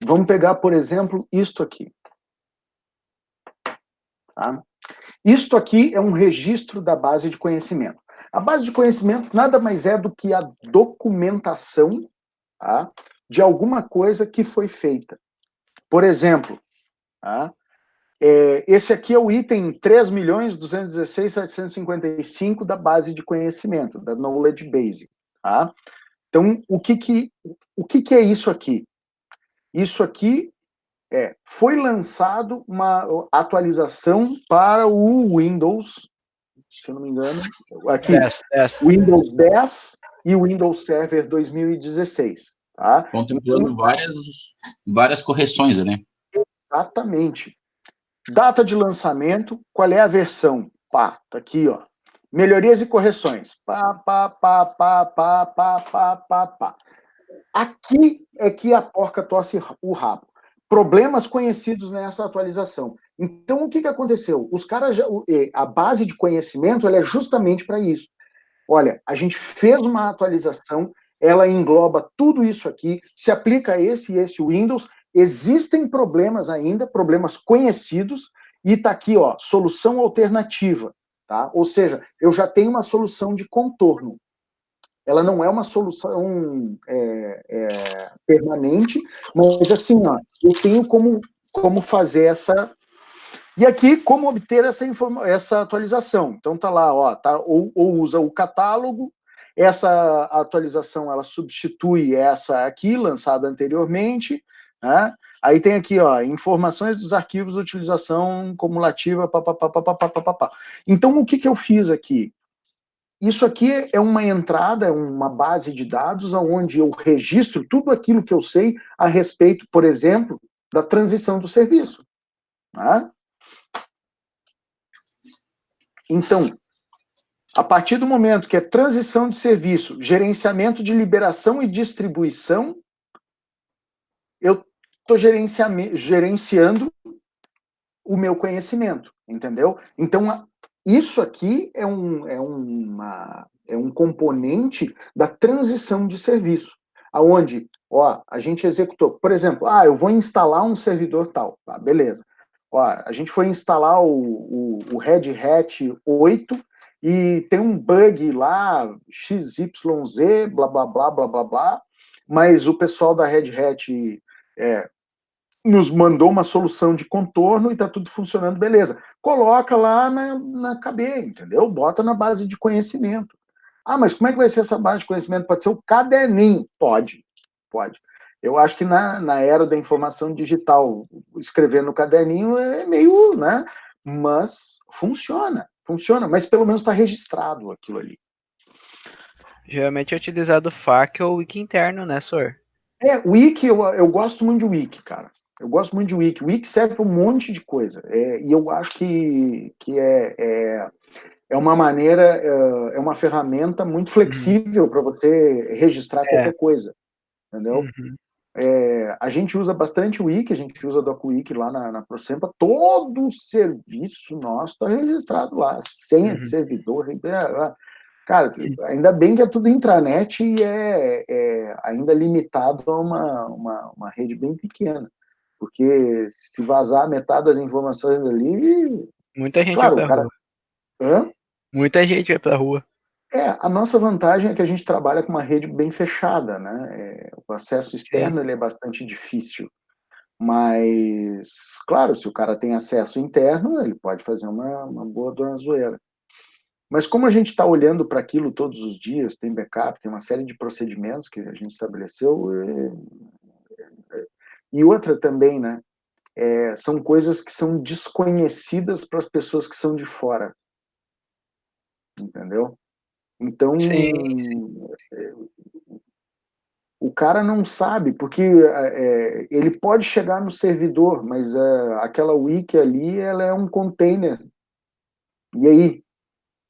A: Vamos pegar, por exemplo, isto aqui. Tá? Isto aqui é um registro da base de conhecimento. A base de conhecimento nada mais é do que a documentação, tá, de alguma coisa que foi feita. Por exemplo, tá, Esse aqui é o item 3.216.755 da base de conhecimento, da Knowledge Base. Tá? Então, o que é isso aqui? Isso aqui foi lançado uma atualização para o Windows, se eu não me engano, aqui,
B: 10.
A: Windows 10 e o Windows Server 2016. Tá?
C: Contemplando várias correções, né?
A: Exatamente. Data de lançamento, qual é a versão? Pá, tá aqui, ó. Melhorias e correções. Pá. Aqui é que a porca torce o rabo. Problemas conhecidos nessa atualização. Então, o que aconteceu? Os caras, a base de conhecimento, ela é justamente para isso. Olha, a gente fez uma atualização, ela engloba tudo isso aqui, se aplica a esse e esse Windows. Existem problemas ainda, problemas conhecidos, e está aqui, ó, solução alternativa, tá? Ou seja, eu já tenho uma solução de contorno. Ela não é uma solução permanente, mas assim, ó, eu tenho como fazer essa. E aqui, como obter essa atualização? Então tá lá, ó, tá, ou usa o catálogo, essa atualização ela substitui essa aqui, lançada anteriormente, né? Aí tem aqui, ó, informações dos arquivos de utilização cumulativa, papapá. Então, o que eu fiz aqui? Isso aqui é uma entrada, uma base de dados onde eu registro tudo aquilo que eu sei a respeito, por exemplo, da transição do serviço. Né? Então, a partir do momento que é transição de serviço, gerenciamento de liberação e distribuição, eu estou gerenciando o meu conhecimento, entendeu? Então, isso aqui é um componente da transição de serviço, aonde, ó, a gente executou, por exemplo, eu vou instalar um servidor tal, tá, beleza. Ó, a gente foi instalar o Red Hat 8 e tem um bug lá, XYZ, blá, blá, blá, blá, blá, blá, mas o pessoal da Red Hat nos mandou uma solução de contorno e está tudo funcionando, beleza. Coloca lá na KB, entendeu? Bota na base de conhecimento. Mas como é que vai ser essa base de conhecimento? Pode ser o caderninho? Pode. Eu acho que na era da informação digital, escrever no caderninho é meio, né? Mas funciona, mas pelo menos está registrado aquilo ali.
B: Geralmente é utilizado o FAQ ou o wiki interno, né, Sor?
A: Wiki, eu gosto muito de wiki, cara. Eu gosto muito de wiki. Wiki serve para um monte de coisa. E eu acho que é uma maneira, é uma ferramenta muito flexível para você registrar qualquer coisa. Entendeu? A gente usa bastante o Wiki, a gente usa DocWiki lá na ProSempa, todo o serviço nosso está registrado lá, senha de servidor, cara, ainda bem que é tudo intranet e é ainda limitado a uma rede bem pequena, porque se vazar metade das informações ali,
B: muita gente
A: claro,
B: vai pra rua.
A: Hã?
B: Muita gente vai pra rua.
A: A nossa vantagem é que a gente trabalha com uma rede bem fechada, né? O acesso externo ele é bastante difícil. Mas, claro, se o cara tem acesso interno, ele pode fazer uma boa dona zoeira. Mas como a gente está olhando para aquilo todos os dias, tem backup, tem uma série de procedimentos que a gente estabeleceu, e outra também, né? São coisas que são desconhecidas para as pessoas que são de fora. Entendeu? Então, o cara não sabe, porque ele pode chegar no servidor, mas aquela wiki ali, ela é um container. E aí,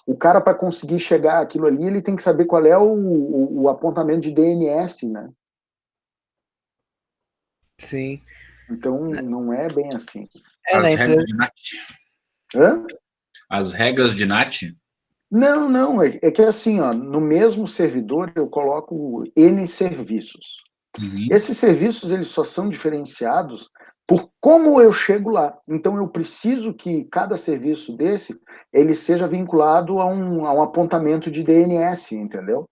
A: o cara, para conseguir chegar àquilo ali, ele tem que saber qual é o apontamento de DNS, né?
B: Sim.
A: Então, não é bem assim.
C: As regras de NAT.
A: Hã?
C: As regras de NAT?
A: Não, é que assim, ó, no mesmo servidor eu coloco N serviços. Esses serviços, eles só são diferenciados por como eu chego lá. Então, eu preciso que cada serviço desse, ele seja vinculado a um apontamento de DNS, entendeu?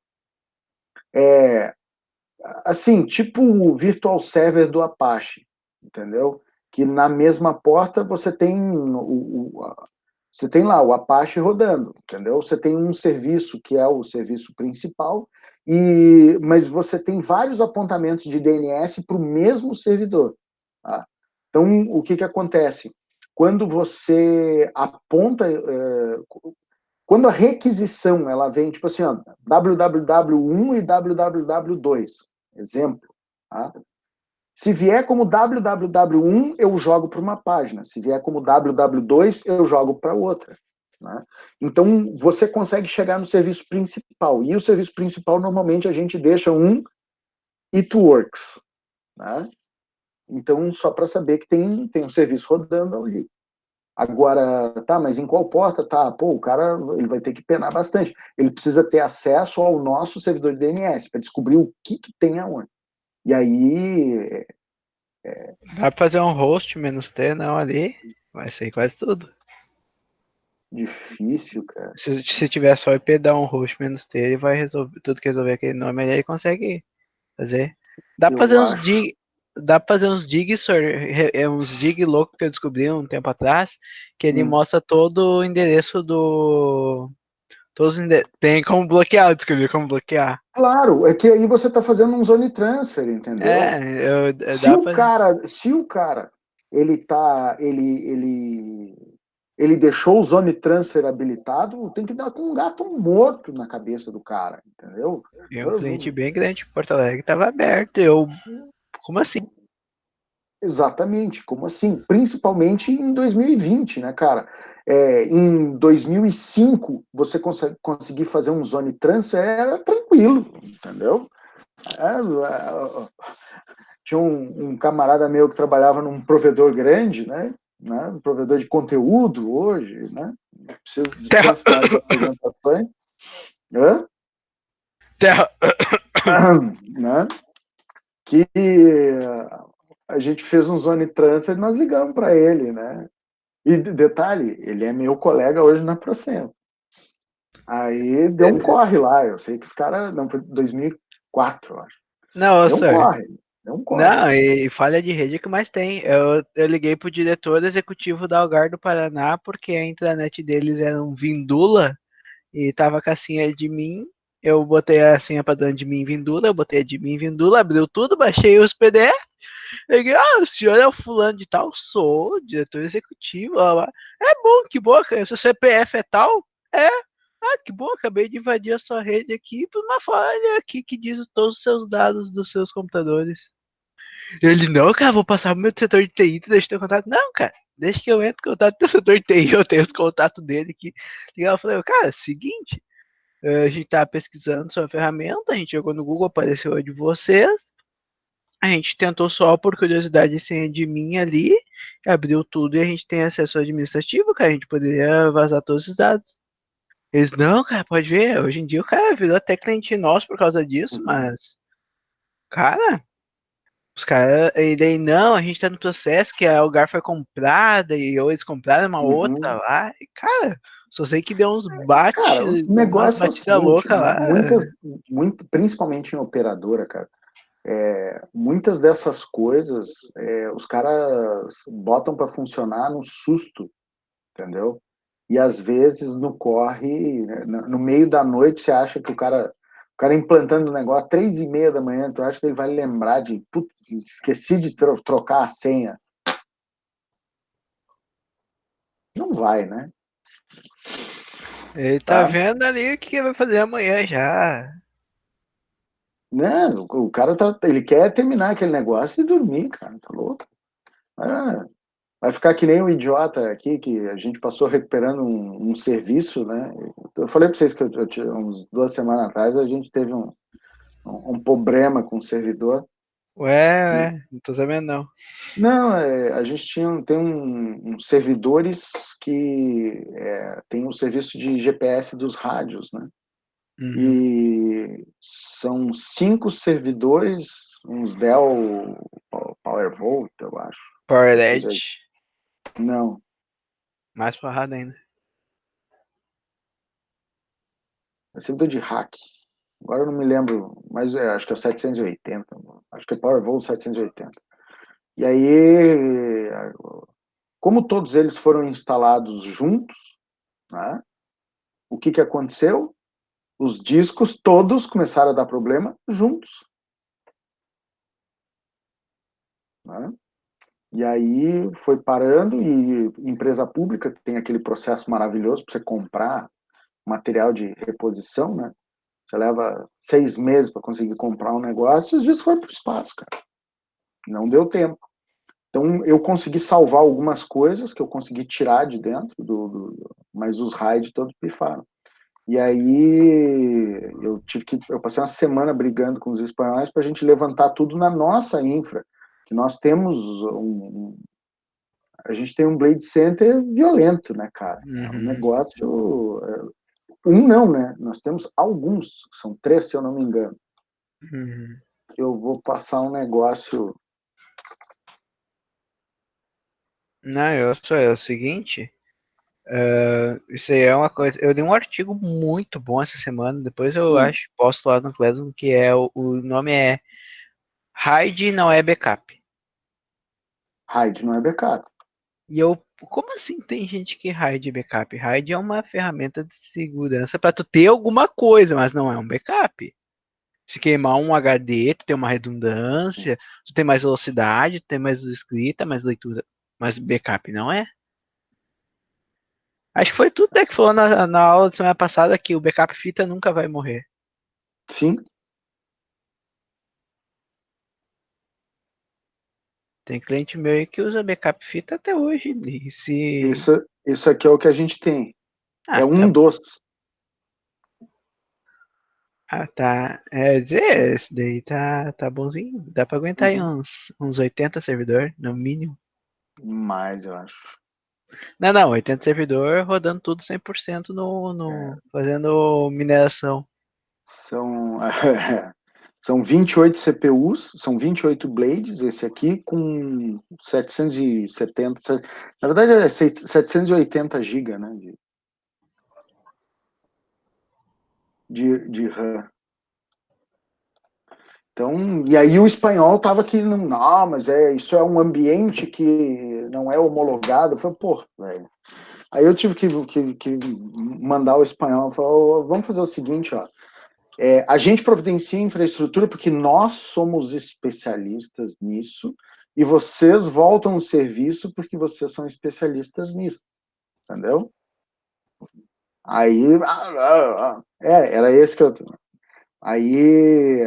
A: Assim, tipo o virtual server do Apache, entendeu? que na mesma porta você tem você tem lá o Apache rodando, entendeu? Você tem um serviço que é o serviço principal, mas você tem vários apontamentos de DNS para o mesmo servidor. Tá? Então, o que acontece? Quando você aponta, quando a requisição ela vem, tipo assim, ó, www1 e www2, exemplo, tá? Se vier como www1, eu jogo para uma página. Se vier como www2, eu jogo para outra. Né? Então, você consegue chegar no serviço principal. E o serviço principal, normalmente, a gente deixa um it works. Né? Então, só para saber que tem um serviço rodando ali. Agora, tá, mas em qual porta? Tá, pô, o cara ele vai ter que penar bastante. Ele precisa ter acesso ao nosso servidor de DNS para descobrir o que tem aonde. E aí,
B: Dá pra fazer um host menos T, não, ali. Vai ser quase tudo.
A: difícil, cara.
B: Se tiver só IP, dá um host menos T, ele vai resolver tudo que resolver aquele nome ali, ele consegue fazer. Dá pra fazer
A: Eu
B: uns
A: acho.
B: dig. Dá pra fazer uns dig, uns dig loucos que eu descobri um tempo atrás, que ele mostra todo o endereço do. Tem como bloquear, eu descobri como bloquear.
A: Claro, é que aí você está fazendo um zone transfer, entendeu?
B: Dá pra.
A: Se o cara ele tá, ele deixou o zone transfer habilitado, tem que dar com um gato morto na cabeça do cara, entendeu?
B: Tem um cliente bem grande em Porto Alegre, tava aberto. Como assim?
A: Exatamente, como assim? Principalmente em 2020, né, cara? Em 2005, você conseguir fazer um zone transfer era tranquilo, entendeu? Tinha um camarada meu que trabalhava num provedor grande, né? Um provedor de conteúdo hoje, né? Preciso
B: Terra.
A: dispensa mais apresentações. Hã?
B: Terra.
A: Né? Que a gente fez um zone transfer e nós ligamos para ele, né? E detalhe, ele é meu colega hoje na Procento. Aí deu um corre lá, eu sei que os caras, não, foi 2004, eu acho.
B: Não,
A: Deu um
B: senhor.
A: corre, deu um corre.
B: Não, e falha de rede é que mais tem. Eu liguei pro diretor executivo da Algar do Paraná porque a intranet deles era um Vindula e tava com a senha de mim. Eu botei a senha padrão de mim Vindula, eu botei a de mim Vindula, abriu tudo, baixei os PDF. Peguei, o senhor é o fulano de tal? Sou, diretor executivo. Lá. É bom, que bom, seu CPF é tal? É. Ah, que bom, acabei de invadir a sua rede aqui por uma falha aqui que diz todos os seus dados dos seus computadores. Ele, não, cara, vou passar pro meu setor de TI, tu deixa teu contato. Não, cara, deixa que eu entro em contato com o setor de TI, eu tenho os contatos dele aqui. E ela falou, cara, seguinte, a gente tá pesquisando sua ferramenta, a gente jogou no Google, apareceu a de vocês, a gente tentou só por curiosidade senha de mim ali, abriu tudo e a gente tem acesso ao administrativo, cara, a gente poderia vazar todos os dados. Eles, não, cara, pode ver, hoje em dia o cara virou até cliente nosso por causa disso, mas, cara, os caras, e daí, não, a gente tá no processo que a Algar foi comprada e ou eles compraram uma outra
A: Uhum.
B: lá. E, cara, só sei que deu
A: Cara, o
B: umas
A: negócio é o
B: batidas
A: seguinte,
B: loucas lá.
A: principalmente em operadora, cara, muitas dessas coisas os caras botam para funcionar no susto, entendeu? E às vezes no corre, né, no meio da noite, você acha que o cara implantando o negócio, 3:30 da manhã, tu acha que ele vai lembrar de, putz, esqueci de trocar a senha. Não vai, né?
B: Ele tá
A: Tá?
B: vendo ali o que ele vai fazer amanhã já.
A: Né? O cara ele quer terminar aquele negócio e dormir, cara, tá louco? Ah, vai ficar que nem um idiota aqui, que a gente passou recuperando um serviço, né? Eu falei para vocês que eu tinha, uns 2 semanas atrás, a gente teve um problema com o servidor.
B: Ué, não tô sabendo não.
A: Não, a gente tem uns servidores que tem um serviço de GPS dos rádios, né?
B: Uhum.
A: E são 5 servidores, uns Dell PowerVolt, eu acho.
B: Power
A: Deixa eu
B: Edge,
A: ver. Não,
B: mais porrada ainda.
A: é servidor de hack. Agora eu não me lembro, mas acho que é o 780. Acho que é PowerVolt 780. E aí, como todos eles foram instalados juntos, né, o que aconteceu? Os discos todos começaram a dar problema juntos. Né? E aí foi parando, e empresa pública tem aquele processo maravilhoso para você comprar material de reposição, né? Você leva 6 meses para conseguir comprar um negócio, e os discos foram para o espaço, cara. Não deu tempo. Então, eu consegui salvar algumas coisas que eu consegui tirar de dentro, mas os RAID todos pifaram. E aí, eu passei uma semana brigando com os espanhóis para a gente levantar tudo na nossa infra, que nós temos a gente tem um Blade Center violento, né, cara? É um negócio... não, né? Nós temos alguns, são 3, se eu não me engano. Eu vou passar um negócio...
B: Não, é o seguinte, isso aí é uma coisa, eu li um artigo muito bom essa semana, depois eu acho, posto lá no Cledon, que o nome é RAID não é backup.
A: RAID não é backup.
B: E como assim tem gente que RAID é backup? RAID é uma ferramenta de segurança para tu ter alguma coisa, mas não é um backup. Se queimar um HD, tu tem uma redundância, tu tem mais velocidade, tu tem mais escrita, mais leitura, mas backup não é. Acho que foi tudo que falou na aula de semana passada que o backup fita nunca vai morrer.
A: Sim.
B: Tem cliente meu aí que usa backup fita até hoje.
A: Isso aqui é o que a gente tem.
B: Ah,
A: É
B: tá.
A: um dos.
B: Ah, tá. Esse daí tá bonzinho. Dá pra aguentar aí uns 80 servidor, no mínimo.
A: Mais, eu acho.
B: Não, 80 servidor rodando tudo 100% fazendo mineração.
A: São 28 CPUs, são 28 blades, esse aqui, com 770... Na verdade, é 780 GB, né? De RAM. Então, e aí o espanhol tava aqui, não, mas isso é um ambiente que não é homologado. Eu falei, pô, velho. Aí eu tive que mandar o espanhol, falar, vamos fazer o seguinte, ó. A gente providencia infraestrutura porque nós somos especialistas nisso, e vocês voltam o serviço porque vocês são especialistas nisso, entendeu? Aí, era esse que eu... Aí,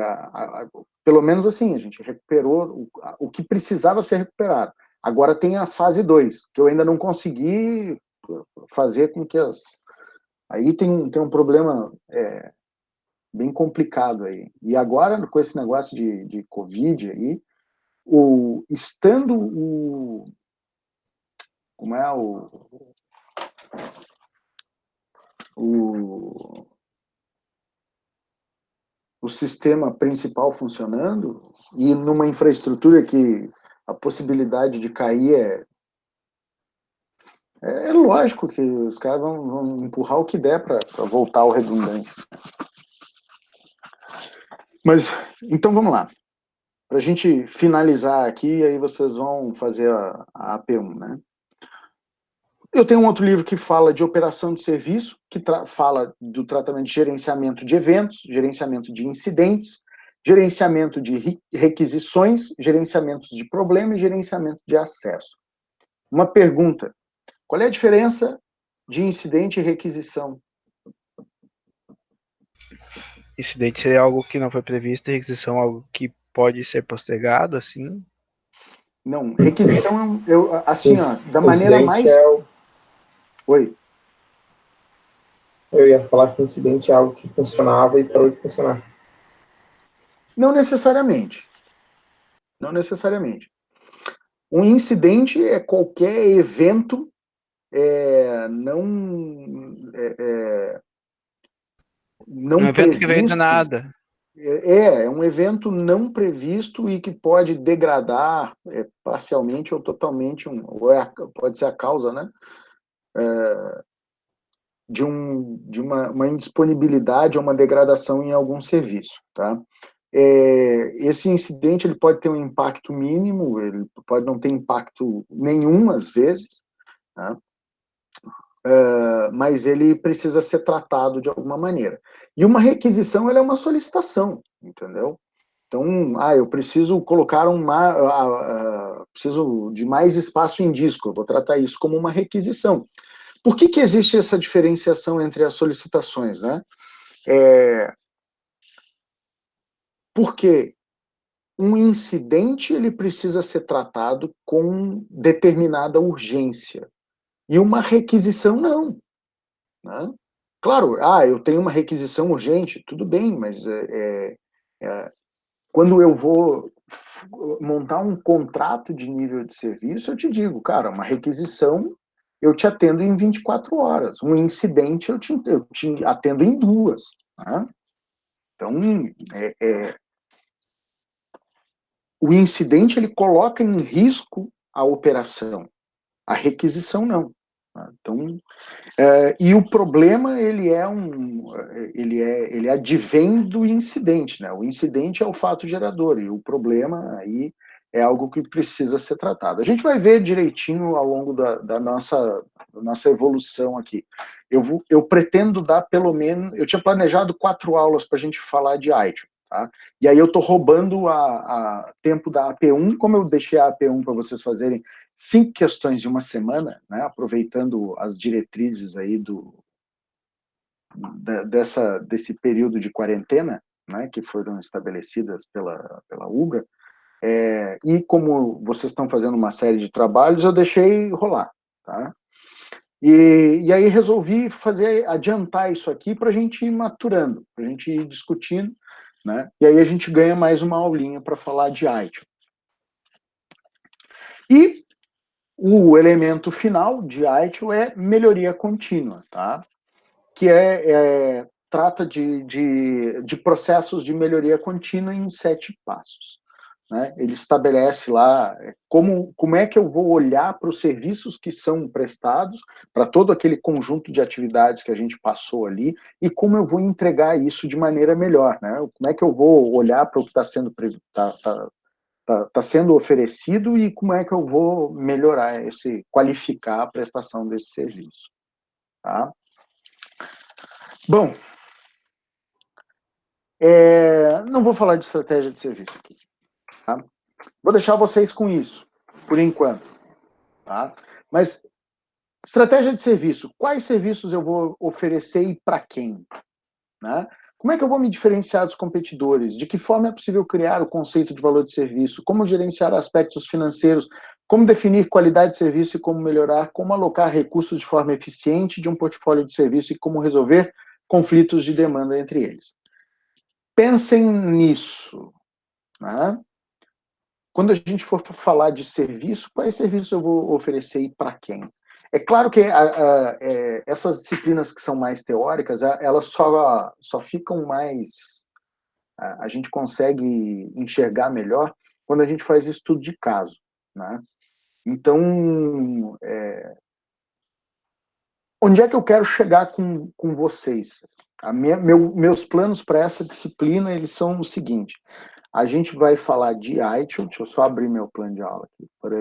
A: pelo menos assim, a gente recuperou o que precisava ser recuperado. Agora tem a fase 2, que eu ainda não consegui fazer com que as... Aí tem um problema bem complicado aí. E agora, com esse negócio de Covid aí, estando como é o sistema principal funcionando, e numa infraestrutura que a possibilidade de cair é lógico que os caras vão empurrar o que der para voltar ao redundante. Mas, então vamos lá. Para a gente finalizar aqui, aí vocês vão fazer a AP1, né? Eu tenho um outro livro que fala de operação de serviço, que fala do tratamento de gerenciamento de eventos, gerenciamento de incidentes, gerenciamento de requisições, gerenciamento de problemas e gerenciamento de acesso. Uma pergunta: qual é a diferença de incidente e requisição?
B: Incidente seria algo que não foi previsto, requisição algo que pode ser postergado, assim?
A: Não, requisição, assim, ó, da maneira mais... Oi?
D: Eu ia falar que incidente é algo que funcionava e parou de funcionar.
A: Não necessariamente. Não necessariamente. Um incidente é qualquer evento não
B: Um evento
A: previsto.
B: que veio do nada.
A: É um evento não previsto e que pode degradar parcialmente ou totalmente, pode ser a causa, né? De uma indisponibilidade ou uma degradação em algum serviço, tá? esse incidente ele pode ter um impacto mínimo, ele pode não ter impacto nenhum às vezes, né? Mas ele precisa ser tratado de alguma maneira. E uma requisição ela é uma solicitação, entendeu? Então, eu preciso colocar preciso de mais espaço em disco, eu vou tratar isso como uma requisição. Por que existe essa diferenciação entre as solicitações, né? Porque um incidente ele precisa ser tratado com determinada urgência, e uma requisição não, né? Claro, eu tenho uma requisição urgente, tudo bem, mas quando eu vou montar um contrato de nível de serviço, eu te digo, cara, uma requisição eu te atendo em 24 horas, um incidente eu te atendo em 2. Né? Então, o incidente ele coloca em risco a operação, a requisição não. Então, e o problema ele advém do incidente, né? O incidente é o fato gerador e o problema aí é algo que precisa ser tratado. A gente vai ver direitinho ao longo da nossa evolução aqui. Eu pretendo dar pelo menos, eu tinha planejado 4 aulas para a gente falar de ITIL, tá? E aí eu estou roubando a tempo da AP1, como eu deixei a AP1 para vocês fazerem 5 questões de uma semana, né, aproveitando as diretrizes aí desse período de quarentena, né, que foram estabelecidas pela UBRA, e como vocês estão fazendo uma série de trabalhos, eu deixei rolar, tá? E aí resolvi adiantar isso aqui para a gente ir maturando, para a gente ir discutindo, né? E aí a gente ganha mais uma aulinha para falar de ITIL. E o elemento final de ITIL é melhoria contínua, tá? Que trata de processos de melhoria contínua em 7 passos. Né? Ele estabelece lá como é que eu vou olhar para os serviços que são prestados, para todo aquele conjunto de atividades que a gente passou ali, e como eu vou entregar isso de maneira melhor. Né? Como é que eu vou olhar para o que está sendo sendo oferecido e como é que eu vou melhorar qualificar a prestação desse serviço. Tá? Bom, não vou falar de estratégia de serviço aqui. Tá? Vou deixar vocês com isso, por enquanto. Tá? Mas, estratégia de serviço. Quais serviços eu vou oferecer e para quem? Né? Como é que eu vou me diferenciar dos competidores? De que forma é possível criar o conceito de valor de serviço? Como gerenciar aspectos financeiros? Como definir qualidade de serviço e como melhorar? Como alocar recursos de forma eficiente de um portfólio de serviço e como resolver conflitos de demanda entre eles? Pensem nisso. Né? Quando a gente for falar de serviço, quais serviços eu vou oferecer e para quem? É claro que essas disciplinas que são mais teóricas, elas só ficam mais... A gente consegue enxergar melhor quando a gente faz estudo de caso. Né? Então, onde é que eu quero chegar com vocês? Meus planos para essa disciplina eles são o seguinte. A gente vai falar de ITIL, deixa eu só abrir meu plano de aula aqui. Cadê?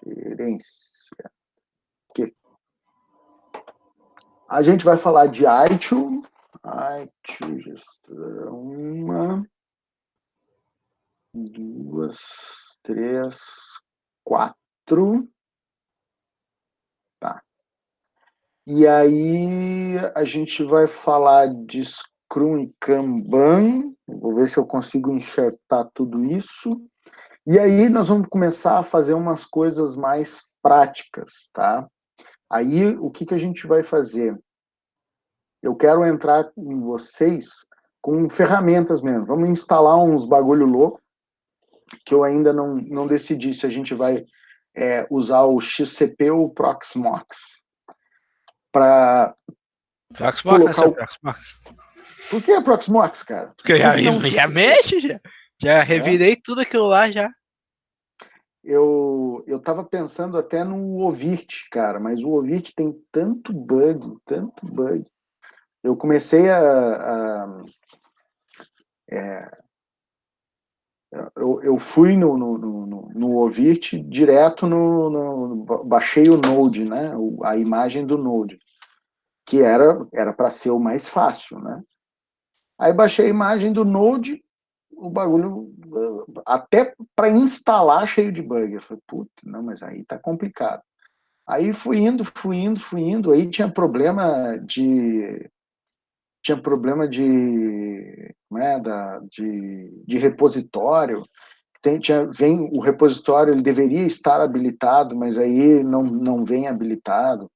A: Referência. Aqui. A gente vai falar de ITIL, gestão, 1, 2, 3, 4. Tá. E aí a gente vai falar de Scrum e Kanban. Vou ver se eu consigo enxertar tudo isso. E aí nós vamos começar a fazer umas coisas mais práticas, tá? Aí o que a gente vai fazer? Eu quero entrar com vocês com ferramentas mesmo. Vamos instalar uns bagulho louco, que eu ainda não decidi se a gente vai usar o XCP ou o Proxmox. Para
B: colocar Proxmox.
A: Por que Proxmox, cara?
B: Porque já mexe, já revirei tudo aquilo lá já.
A: eu estava pensando até no Ovirt, cara, mas o Ovirt tem tanto bug, tanto bug. Eu comecei eu fui no Ovirt direto baixei o Node, né? A imagem do Node, que era para ser o mais fácil, né? Aí baixei a imagem do Node, o bagulho, até para instalar, cheio de bug. Eu falei, puta, não, mas aí tá complicado. Aí fui indo, aí tinha problema de, como é, de repositório. Vem o repositório, ele deveria estar habilitado, mas aí não vem habilitado.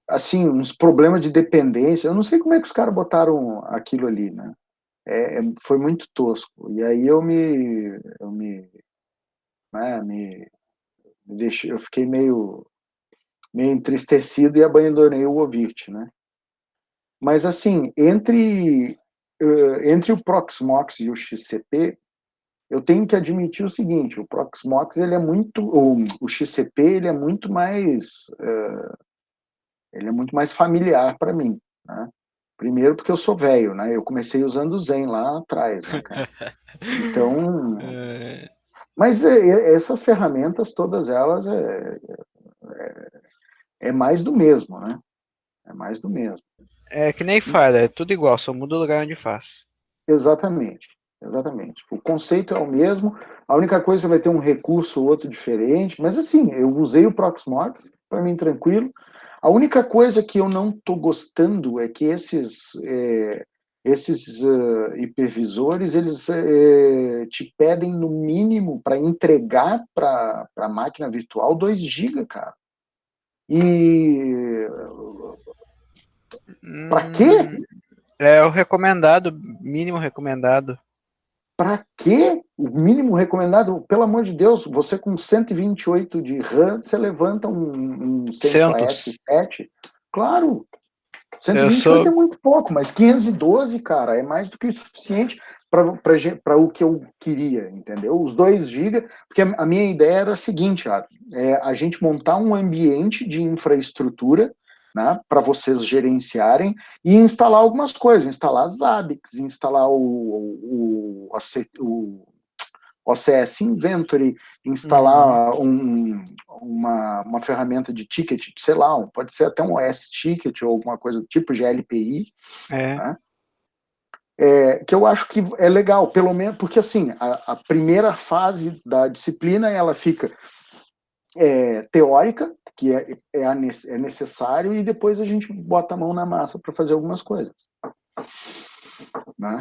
A: Assim, uns problemas de dependência. Eu não sei como é que os caras botaram aquilo ali, né? Foi muito tosco. E aí né, me deixei, eu fiquei meio entristecido e abandonei o Ovirt, né? Mas assim, entre o Proxmox e o XCP, eu tenho que admitir o seguinte: o Proxmox ele é muito, o XCP ele é muito mais familiar para mim, né? Primeiro porque eu sou velho, né? Eu comecei usando o Zen lá atrás, né, cara? Então, mas essas ferramentas, todas elas, é mais do mesmo, né? É mais do mesmo.
B: É que nem falha, é tudo igual, só muda o lugar onde faz.
A: Exatamente, exatamente. O conceito é o mesmo, a única coisa você vai ter um recurso ou outro diferente, mas assim, eu usei o Proxmox, para mim tranquilo. A única coisa que eu não estou gostando é que esses hipervisores, eles te pedem no mínimo para entregar para a máquina virtual 2 GB, cara. E para quê?
B: É o recomendado, mínimo recomendado.
A: Para quê? O mínimo recomendado, pelo amor de Deus, você com 128 de RAM, você levanta um CentOS 7? Claro,
B: Eu
A: 128
B: sou.
A: é muito pouco, mas 512, cara, é mais do que o suficiente para o que eu queria, entendeu? Os 2 GB, porque a minha ideia era a seguinte, a gente montar um ambiente de infraestrutura, né, para vocês gerenciarem e instalar algumas coisas, instalar Zabbix, instalar o OCS Inventory, instalar uma ferramenta de ticket, sei lá, pode ser até um OS Ticket ou alguma coisa do tipo GLPI, né? Que eu acho que é legal, pelo menos, porque assim, a primeira fase da disciplina, ela fica teórica, que é necessário, e depois a gente bota a mão na massa para fazer algumas coisas. Né?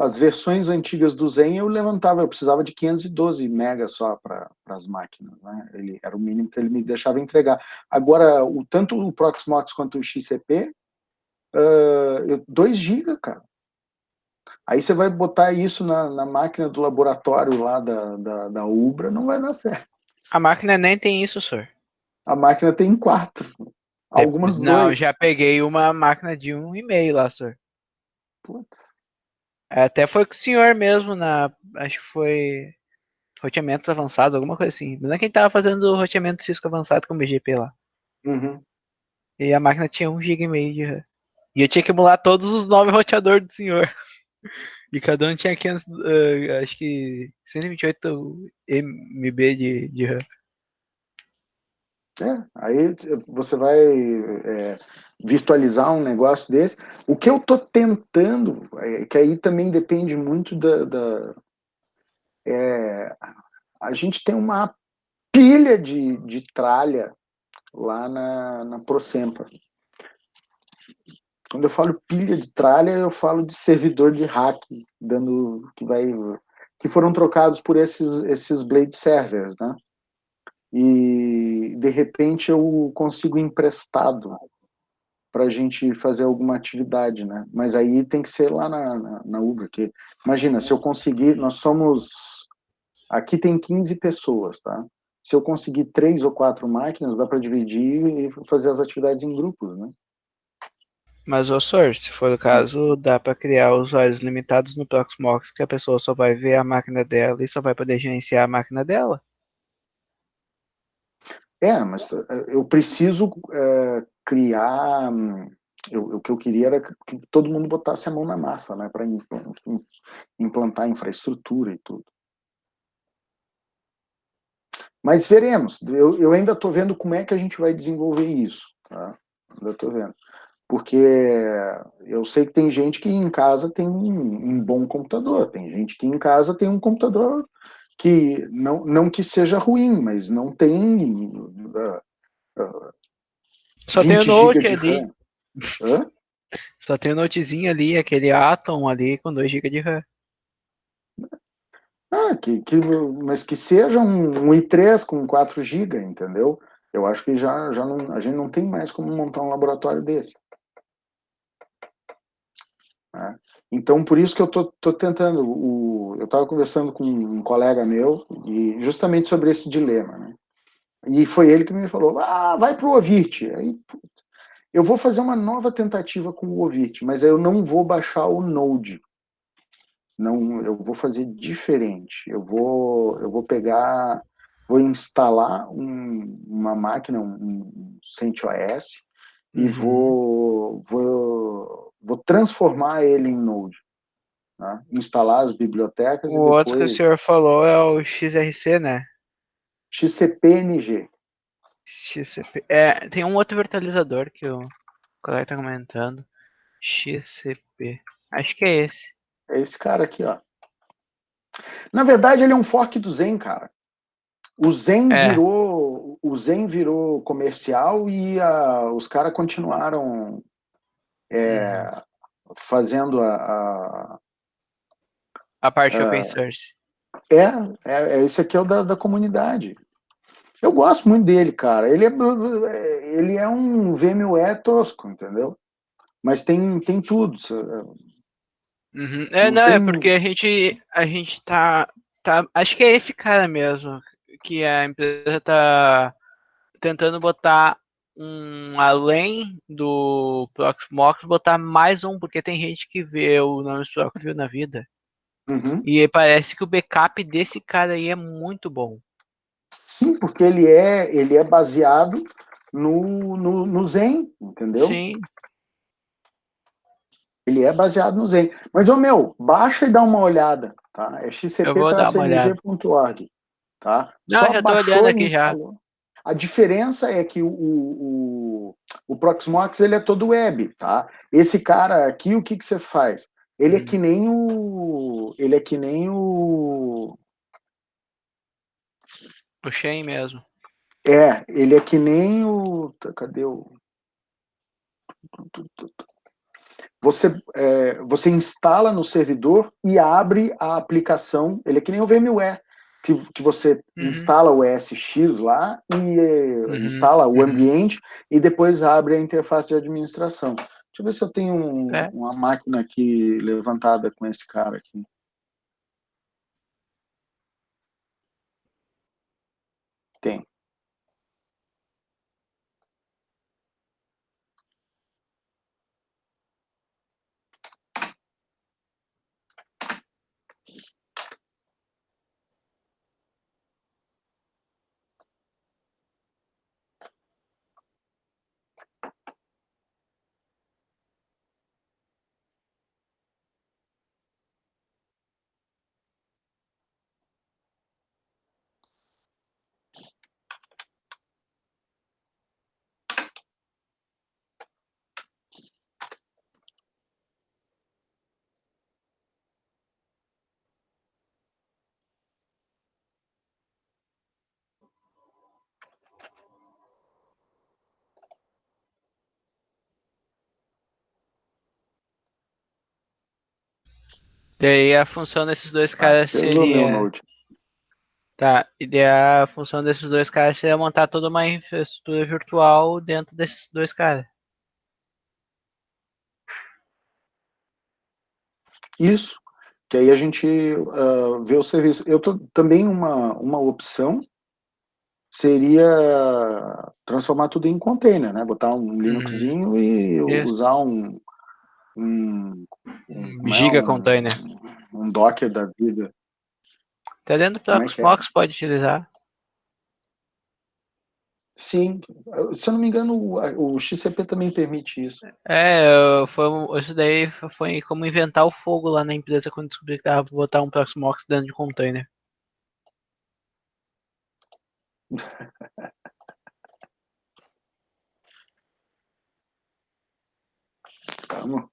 A: As versões antigas do Zen eu precisava de 512 megas só para as máquinas, né? Ele era o mínimo que ele me deixava entregar. Agora, tanto o Proxmox quanto o XCP, 2 GB, cara. Aí você vai botar isso na máquina do laboratório lá da Ubra, não vai dar certo.
B: A máquina nem tem isso, senhor.
A: A máquina tem 4, algumas
B: Não,
A: 2.
B: já peguei uma máquina de 1,5 lá, senhor.
A: Putz.
B: Até foi com o senhor mesmo, acho que foi roteamentos avançados, alguma coisa assim. Mas não é quem tava fazendo o roteamento Cisco avançado com o BGP lá.
A: Uhum.
B: E a máquina tinha 1,5 GB de RAM. E eu tinha que emular todos os 9 roteadores do senhor. E cada um tinha 500, acho que 128 MB de RAM.
A: Aí você vai virtualizar um negócio desse. O que eu estou tentando, que aí também depende muito a gente tem uma pilha de tralha lá na Procempa. Quando eu falo pilha de tralha, eu falo de servidor de hack, que foram trocados por esses blade servers, né? E de repente eu consigo emprestado para a gente fazer alguma atividade, né? Mas aí tem que ser lá na Ubra, que imagina, se eu conseguir, aqui tem 15 pessoas, tá? Se eu conseguir 3 ou 4 máquinas, dá para dividir e fazer as atividades em grupos, né?
B: Mas, ô Sor, se for o caso, dá para criar usuários limitados no Proxmox, que a pessoa só vai ver a máquina dela e só vai poder gerenciar a máquina dela.
A: Mas eu preciso criar. O que eu queria era que todo mundo botasse a mão na massa, né, para implantar infraestrutura e tudo. Mas veremos. Eu ainda estou vendo como é que a gente vai desenvolver isso. Tá? Ainda estou vendo. Porque eu sei que tem gente que em casa tem um bom computador, tem gente que em casa tem um computador que não que seja ruim, mas não tem
B: Só tem o
A: 20 GB
B: Note
A: de
B: ali.
A: RAM. Hã?
B: Só tem o Notezinho ali, aquele Atom ali com 2 GB de RAM.
A: Mas que seja um i3 com 4 GB, entendeu? Eu acho que já não, a gente não tem mais como montar um laboratório desse. Né? Então, por isso que eu tô tentando. Eu estava conversando com um colega meu e justamente sobre esse dilema. Né? E foi ele que me falou: vai para o Ovirt. Aí, eu vou fazer uma nova tentativa com o Ovirt, mas eu não vou baixar o Node. Não, eu vou fazer diferente. Eu vou pegar, vou instalar uma máquina, um CentOS, e vou transformar ele em Node. Né? Instalar as bibliotecas
B: O
A: e
B: outro que o
A: depois
B: senhor falou é o XRC, né?
A: XCPNG.
B: XCP. Tem um outro virtualizador que o colega tá comentando. XCP. Acho que é esse.
A: É esse cara aqui, ó. Na verdade, ele é um fork do Zen, cara. O Zen virou comercial e os caras continuaram fazendo
B: A parte open source.
A: esse aqui é o da comunidade. Eu gosto muito dele, cara. Ele é um VMware tosco, entendeu? Mas tem tudo. Não
B: Não, é
A: tem.
B: porque a gente tá. Acho que é esse cara mesmo. Que a empresa tá tentando botar além do Proxmox, botar mais um, porque tem gente que vê o nome Prox viu na vida.
A: Uhum.
B: E parece que o backup desse cara aí é muito bom.
A: Sim, porque ele é baseado no Zen, entendeu?
B: Sim,
A: Ele é baseado no Zen. Mas, meu, baixa e dá uma olhada, tá? É
B: eu vou dar uma olhada.
A: xcp-ng.org, tá?
B: Não,
A: Só
B: já tô olhando
A: baixou e
B: aqui já.
A: instalou. A diferença é que o Proxmox, ele é todo web, tá? Esse cara aqui, o que você faz? Ele é que nem o...
B: Puxei mesmo.
A: Ele é que nem o... Cadê o... Você instala no servidor e abre a aplicação. Ele é que nem o VMware, que você instala o ESX lá e instala o ambiente e depois abre a interface de administração. Deixa eu ver se eu tenho uma máquina aqui levantada com esse cara aqui. Tem.
B: Daí a função desses dois
A: Ah,
B: caras
A: pesou meu
B: seria.
A: Node.
B: Tá, e daí a função desses dois caras seria montar toda uma infraestrutura virtual dentro desses dois caras.
A: Isso. Que aí a gente vê o serviço. Eu tô também uma opção seria transformar tudo em container, né? Botar um Linuxzinho e
B: Isso.
A: usar como é?
B: Giga container.
A: Um Docker da vida.
B: Até dentro do
A: Como é que é?
B: Proxmox pode utilizar.
A: Sim, se eu não me engano, o XCP também permite isso.
B: Isso daí foi como inventar o fogo lá na empresa quando descobri que dava pra botar um Proxmox dentro de container.
A: Vamos.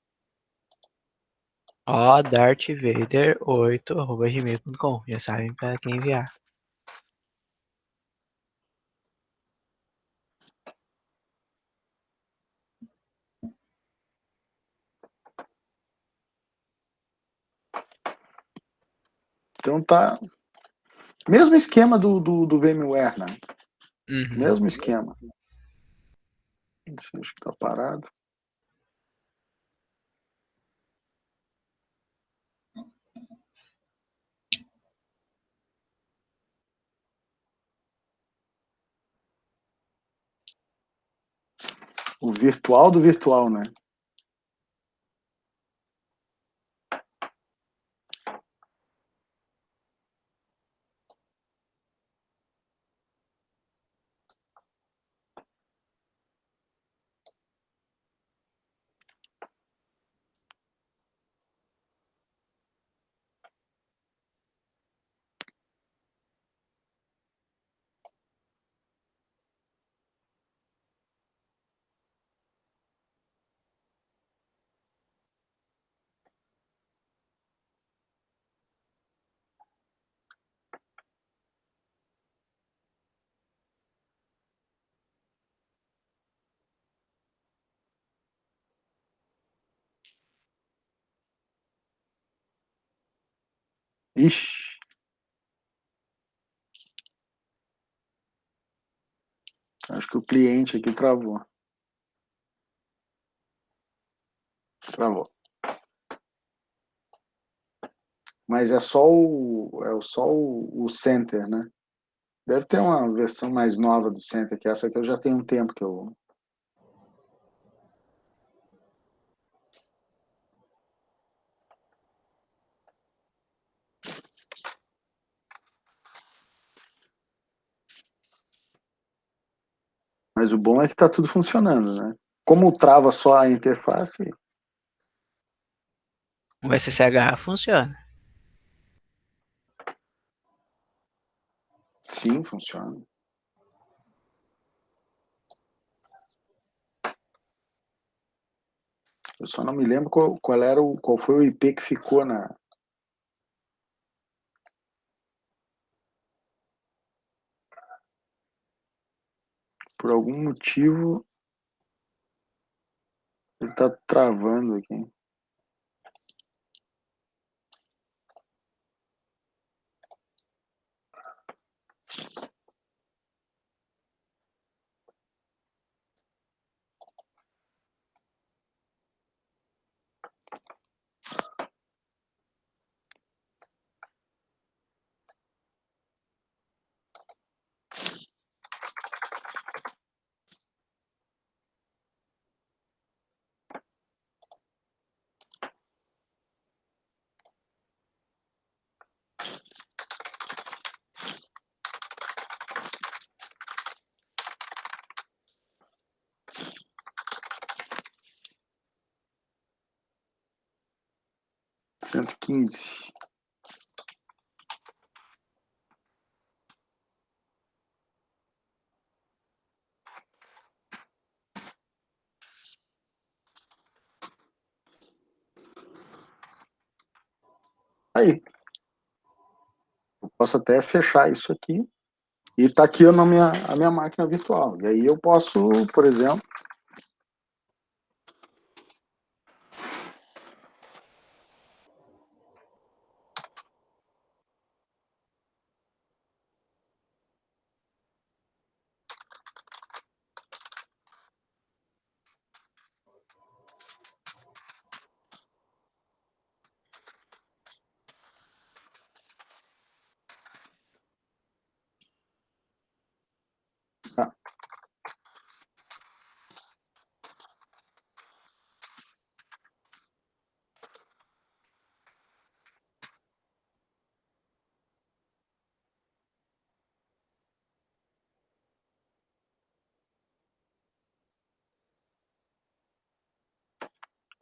B: Ó, darthvader8@gmail.com. Já sabem para quem enviar.
A: Então tá. Mesmo esquema do VMware, né?
B: Uhum.
A: Mesmo esquema. Acho que tá parado. O virtual do virtual, né? Ixi. Acho que o cliente aqui travou. Travou. Mas é só o Center, né? Deve ter uma versão mais nova do Center, que essa aqui eu já tenho um tempo que eu. Mas o bom é que tá tudo funcionando, né? Como trava só a interface,
B: O SSH funciona.
A: sim, funciona. Eu só não me lembro qual foi o IP que ficou na. Por algum motivo, ele tá travando aqui. Cento e 115. Aí. Eu posso até fechar isso aqui. E tá aqui a minha máquina virtual. E aí eu posso, por exemplo.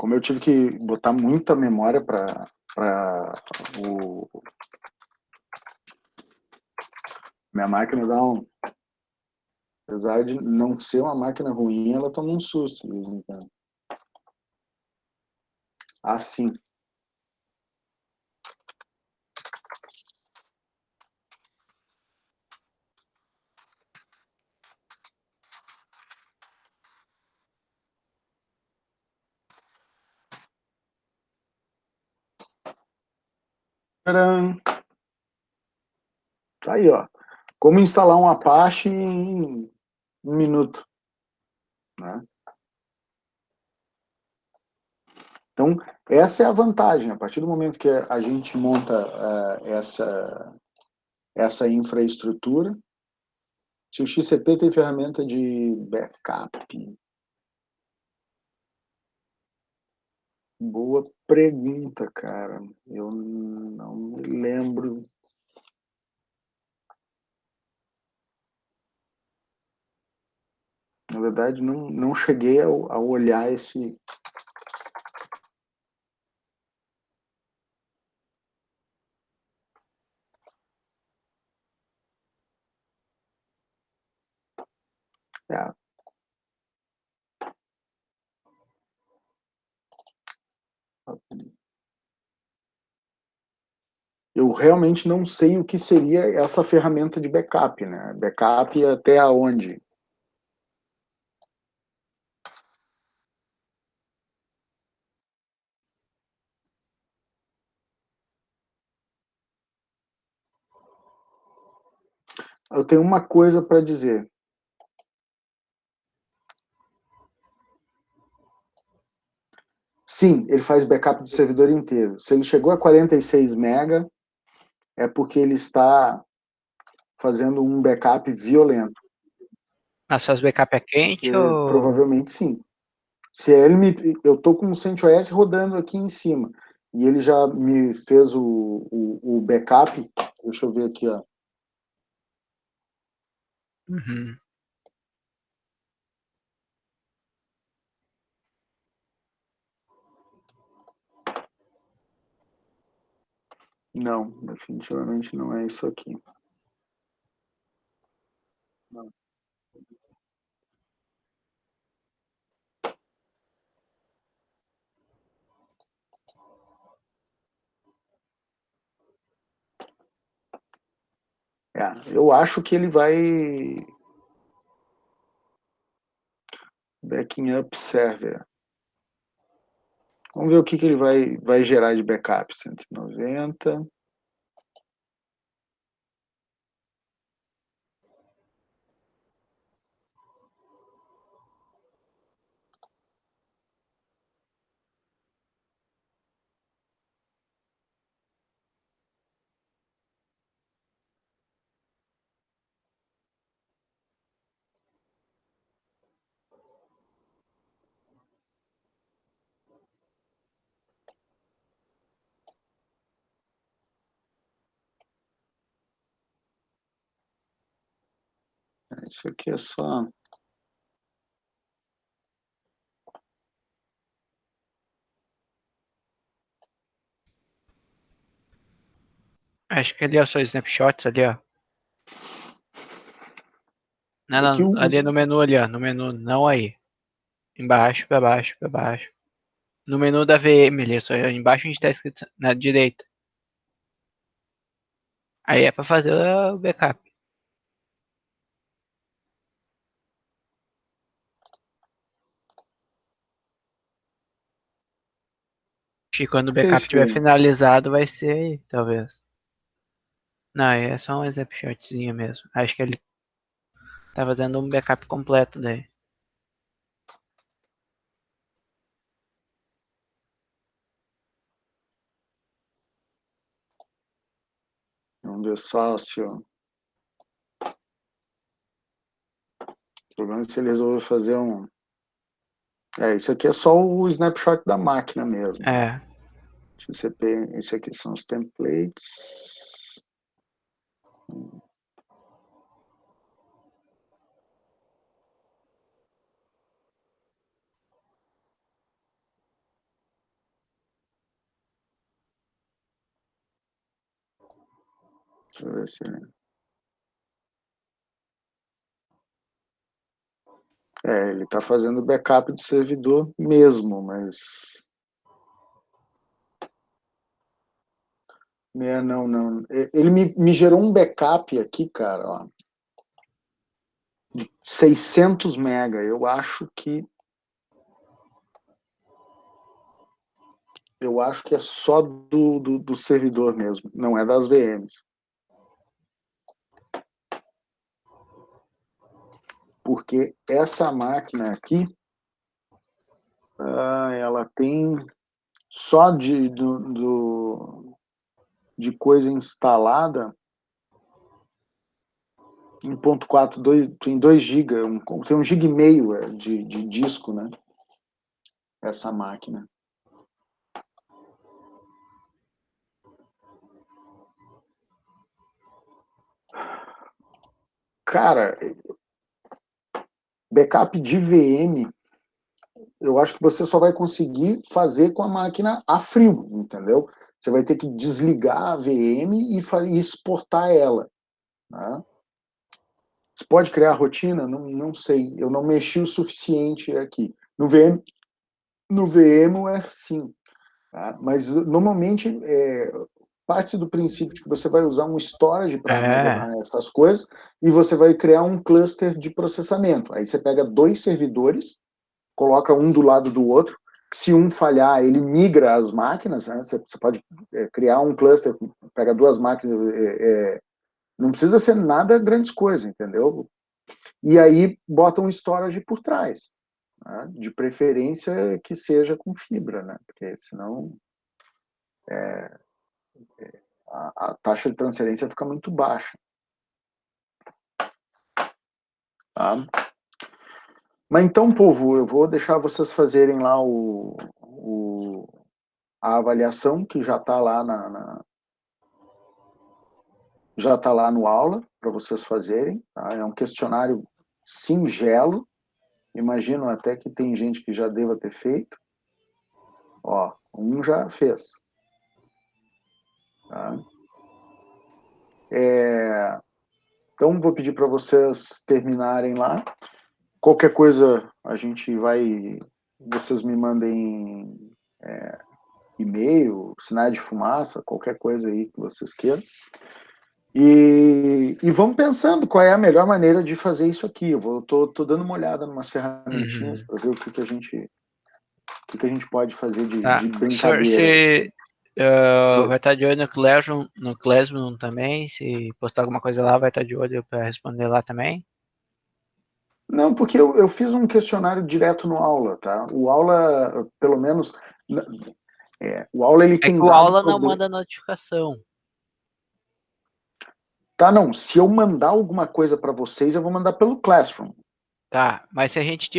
A: Como eu tive que botar muita memória para o minha máquina dar um, apesar de não ser uma máquina ruim, ela toma um susto de vez em quando. Ah, sim. Tcharam! Tá aí, ó. Como instalar um Apache em um minuto, né? Então, essa é a vantagem. A partir do momento que a gente monta essa infraestrutura, se o XCP tem ferramenta de backup, boa pergunta, cara. Eu não me lembro. Na verdade, não cheguei a olhar esse. É, eu realmente não sei o que seria essa ferramenta de backup, né? Backup até aonde? Eu tenho uma coisa para dizer. Sim, ele faz backup do servidor inteiro. Se ele chegou a 46 mega, é porque ele está fazendo um backup violento.
B: Mas suas backup é quente ou...
A: Provavelmente sim. Se ele eu tô com o CentOS rodando aqui em cima e ele já me fez o backup, deixa eu ver aqui, ó.
B: Uhum.
A: Não, definitivamente não é isso aqui. Não. Eu acho que ele vai backing up server. Vamos ver o que ele vai gerar de backup. 190. Isso aqui é só.
B: Acho que ali é só snapshots ali, ó. Não,
A: É que
B: não, ali no menu ali, ó. No menu, não aí. Embaixo, pra baixo, pra baixo. No menu da VM ali, só embaixo onde tá escrito na direita. Aí é pra fazer o backup. Acho que quando o
A: que é
B: backup
A: isso
B: tiver
A: aí?
B: finalizado, vai ser aí, talvez. Não, é só um snapshotzinho mesmo. Acho que ele tá fazendo um backup completo daí.
A: Vamos ver só se o problema é se ele resolver fazer um. Isso aqui é só o snapshot da máquina mesmo.
B: É.
A: XCP, esse aqui são os templates. Deixa eu ver se... ele está fazendo backup do servidor mesmo, mas... Não. Ele me gerou um backup aqui, cara, ó, de 600 mega. Eu acho que é só do servidor mesmo, não é das VMs. Porque essa máquina aqui, ela tem só de coisa instalada 1.4, tem 2 GB, tem 1,5 GB de disco, né? Essa máquina. Cara, backup de VM, eu acho que você só vai conseguir fazer com a máquina a frio, entendeu? Você vai ter que desligar a VM e exportar ela, né? Você pode criar rotina? Não sei. Eu não mexi o suficiente aqui. No VMware, sim. Tá? Mas, normalmente, parte do princípio de que você vai usar um storage para armazenar essas coisas e você vai criar um cluster de processamento. Aí você pega 2 servidores, coloca um do lado do outro. Se um falhar, ele migra as máquinas. Né? Você pode criar um cluster, pega 2 máquinas. Não precisa ser nada grandes coisas, entendeu? E aí bota um storage por trás, né? De preferência que seja com fibra, né? Porque senão a taxa de transferência fica muito baixa. Tá? Mas então, povo, eu vou deixar vocês fazerem lá a avaliação, que já está lá já está lá no aula para vocês fazerem. Tá? É um questionário singelo. Imagino até que tem gente que já deva ter feito. Ó, um já fez. Tá? Então, vou pedir para vocês terminarem lá. Qualquer coisa, vocês me mandem e-mail, sinais de fumaça, qualquer coisa aí que vocês queiram. E vamos pensando qual é a melhor maneira de fazer isso aqui. Eu tô dando uma olhada em umas ferramentinhas para ver o que a gente pode fazer de brincadeira.
B: Vai estar de olho no Classroom também. Se postar alguma coisa lá, vai estar de olho para responder lá também.
A: Não, porque eu fiz um questionário direto no aula, tá? O aula, pelo menos, o aula ele tem
B: que o
A: dado
B: aula não manda notificação.
A: Tá, não. Se eu mandar alguma coisa para vocês, eu vou mandar pelo Classroom.
B: Tá, mas se a gente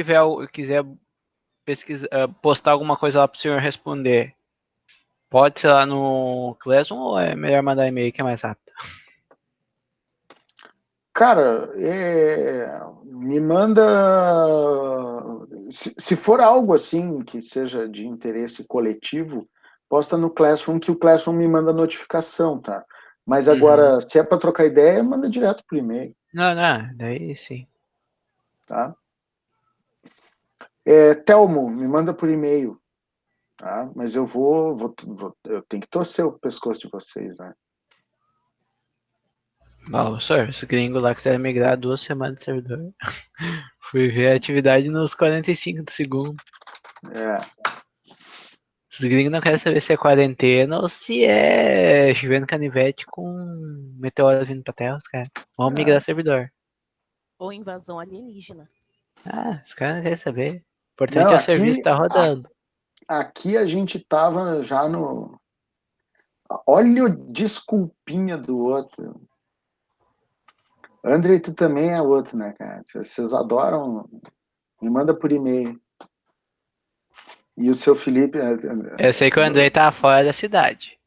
B: quiser postar alguma coisa lá para o senhor responder, pode ser lá no Classroom ou é melhor mandar e-mail que é mais rápido?
A: Cara, me manda... Se for algo assim que seja de interesse coletivo, posta no Classroom, que o Classroom me manda notificação, tá? Mas agora, se é para trocar ideia, manda direto por e-mail.
B: Não, daí sim.
A: Tá? Telmo, me manda por e-mail. Tá? Mas eu eu tenho que torcer o pescoço de vocês, né?
B: Bom, senhor, esse gringo lá quiser migrar 2 semanas de servidor. Fui ver a atividade nos 45 do segundo. Os gringos não querem saber se é quarentena ou se é chovendo canivete com meteoro vindo pra terra, os caras. Vamos migrar servidor.
E: Ou invasão alienígena.
B: Os caras não querem saber. O importante é o serviço estar rodando.
A: Aqui a gente tava já no... Olha o desculpinha do outro. André, tu também é outro, né, cara? Vocês adoram... Me manda por e-mail. E o seu Felipe...
B: Eu sei que o Andrei tá fora da cidade.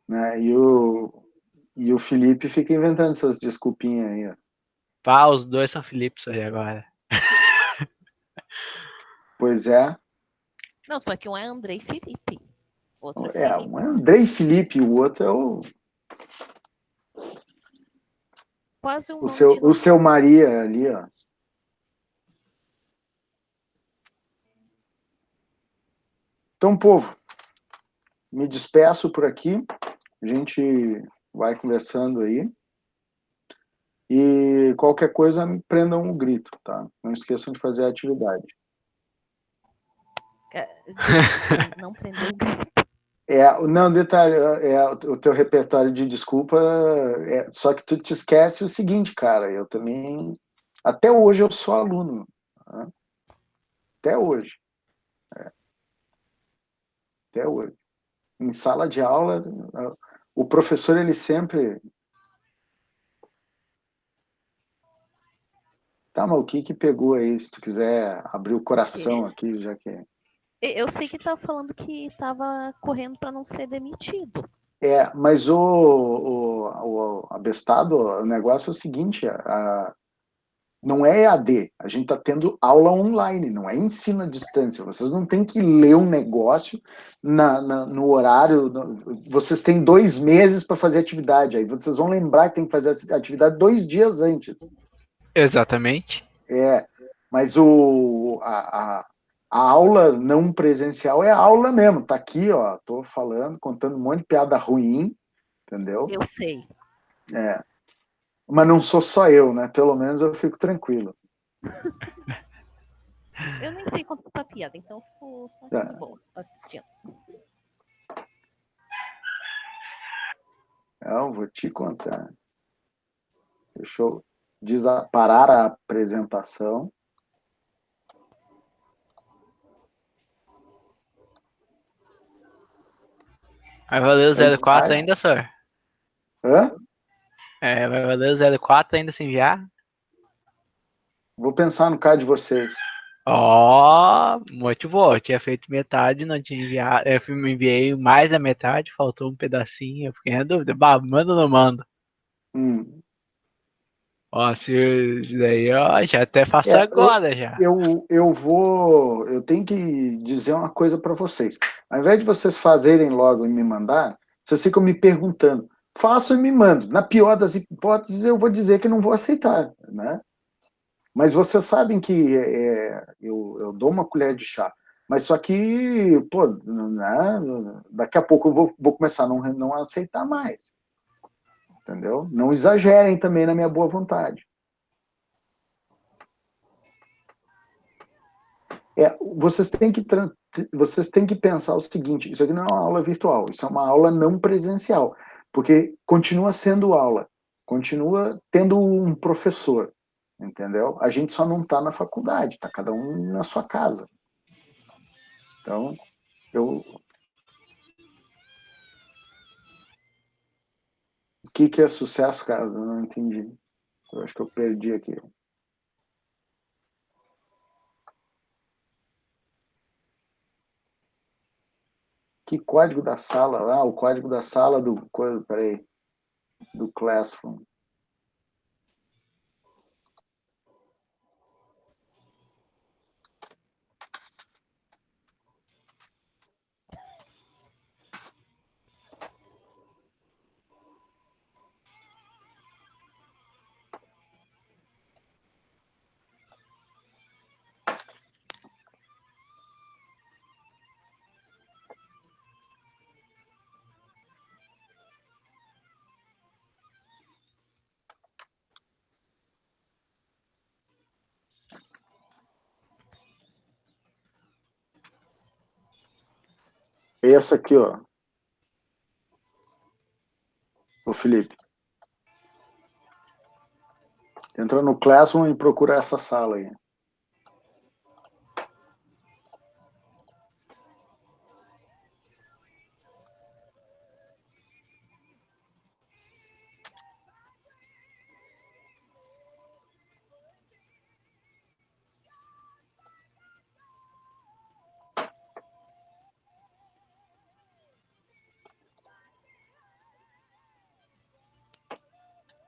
A: Né? E o Felipe fica inventando essas desculpinhas aí, ó.
B: Pá, os dois são Filipes aí agora.
A: Pois é.
E: Não, só que um é Andrei Felipe. Outro
A: Um é André e Felipe, o outro é o...
E: Quase um
A: O
E: ano
A: seu,
E: de
A: o seu Maria ali, ó. Então, povo, me despeço por aqui. A gente vai conversando aí. E qualquer coisa, me prendam um grito, tá? Não esqueçam de fazer a atividade.
E: não prendeu o grito.
A: Não, detalhe, o teu repertório de desculpa, só que tu te esquece o seguinte, cara, eu também, até hoje eu sou aluno, tá? Até hoje. Até hoje. Em sala de aula, o professor, ele sempre... Tá, mas o que pegou aí? Se tu quiser abrir o coração aqui, já que...
E: Eu sei que tá falando que estava correndo para não ser demitido.
A: Mas o abestado, o negócio é o seguinte, não é EAD, a gente está tendo aula online, não é ensino à distância. Vocês não têm que ler um negócio no horário. Vocês têm 2 meses para fazer atividade, aí vocês vão lembrar que tem que fazer a atividade 2 dias antes.
B: Exatamente.
A: Mas a aula não presencial é aula mesmo. Tá aqui, ó, tô falando, contando um monte de piada ruim, entendeu?
E: Eu sei.
A: Mas não sou só eu, né? Pelo menos eu fico tranquilo.
E: Eu nem sei contar piada, então eu fico só de boa assistindo.
A: Não, vou te contar. Deixa eu parar a apresentação.
B: Vai valer o 04 ainda, senhor?
A: Hã?
B: Vai valer o 04 ainda se enviar?
A: Vou pensar no caso de vocês.
B: Motivou. Eu tinha feito metade, não tinha enviado. Eu me enviei mais da metade, faltou um pedacinho. Eu fiquei na dúvida. Manda ou não manda? Se daí, já até faço agora já.
A: Eu tenho que dizer uma coisa para vocês. Ao invés de vocês fazerem logo e me mandar, vocês ficam me perguntando. Faço e me mando. Na pior das hipóteses, eu vou dizer que não vou aceitar, né? Mas vocês sabem que eu dou uma colher de chá. Mas só que, pô, né, daqui a pouco eu vou começar a não aceitar mais. Entendeu? Não exagerem também na minha boa vontade. Vocês têm que pensar o seguinte, isso aqui não é uma aula virtual, isso é uma aula não presencial, porque continua sendo aula, continua tendo um professor, entendeu? A gente só não está na faculdade, está cada um na sua casa. Então, o que é sucesso, cara? Eu não entendi. Eu acho que eu perdi aqui. Que código da sala? O código da sala do Classroom. Essa aqui, ó. Ô, Felipe. Entra no Classroom e procura essa sala aí.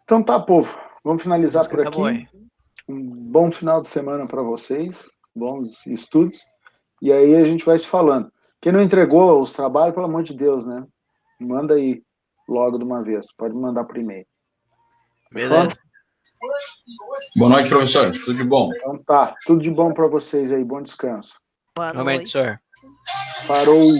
A: Então tá, povo. Vamos finalizar por aqui. Um bom final de semana para vocês. Bons estudos. E aí a gente vai se falando. Quem não entregou os trabalhos, pelo amor de Deus, né? Manda aí logo de uma vez. Pode mandar por e-mail.
B: Beleza.
C: Boa noite, professor. Tudo de bom?
A: Então tá, tudo de bom para vocês aí, bom descanso.
E: Boa
B: Realmente,
E: noite.
B: senhor.
A: Parou.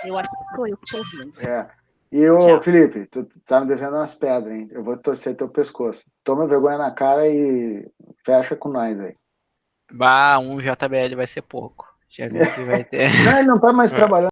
E: Eu acho que sou eu que tô ouvindo.
A: E ô,
E: Tchau.
A: Felipe, tu tá me devendo umas pedras, hein? Eu vou torcer teu pescoço. Toma vergonha na cara e fecha com nós aí.
B: Bah, um JBL vai ser pouco. Já vi que vai ter.
A: Não, ele não tá mais trabalhando.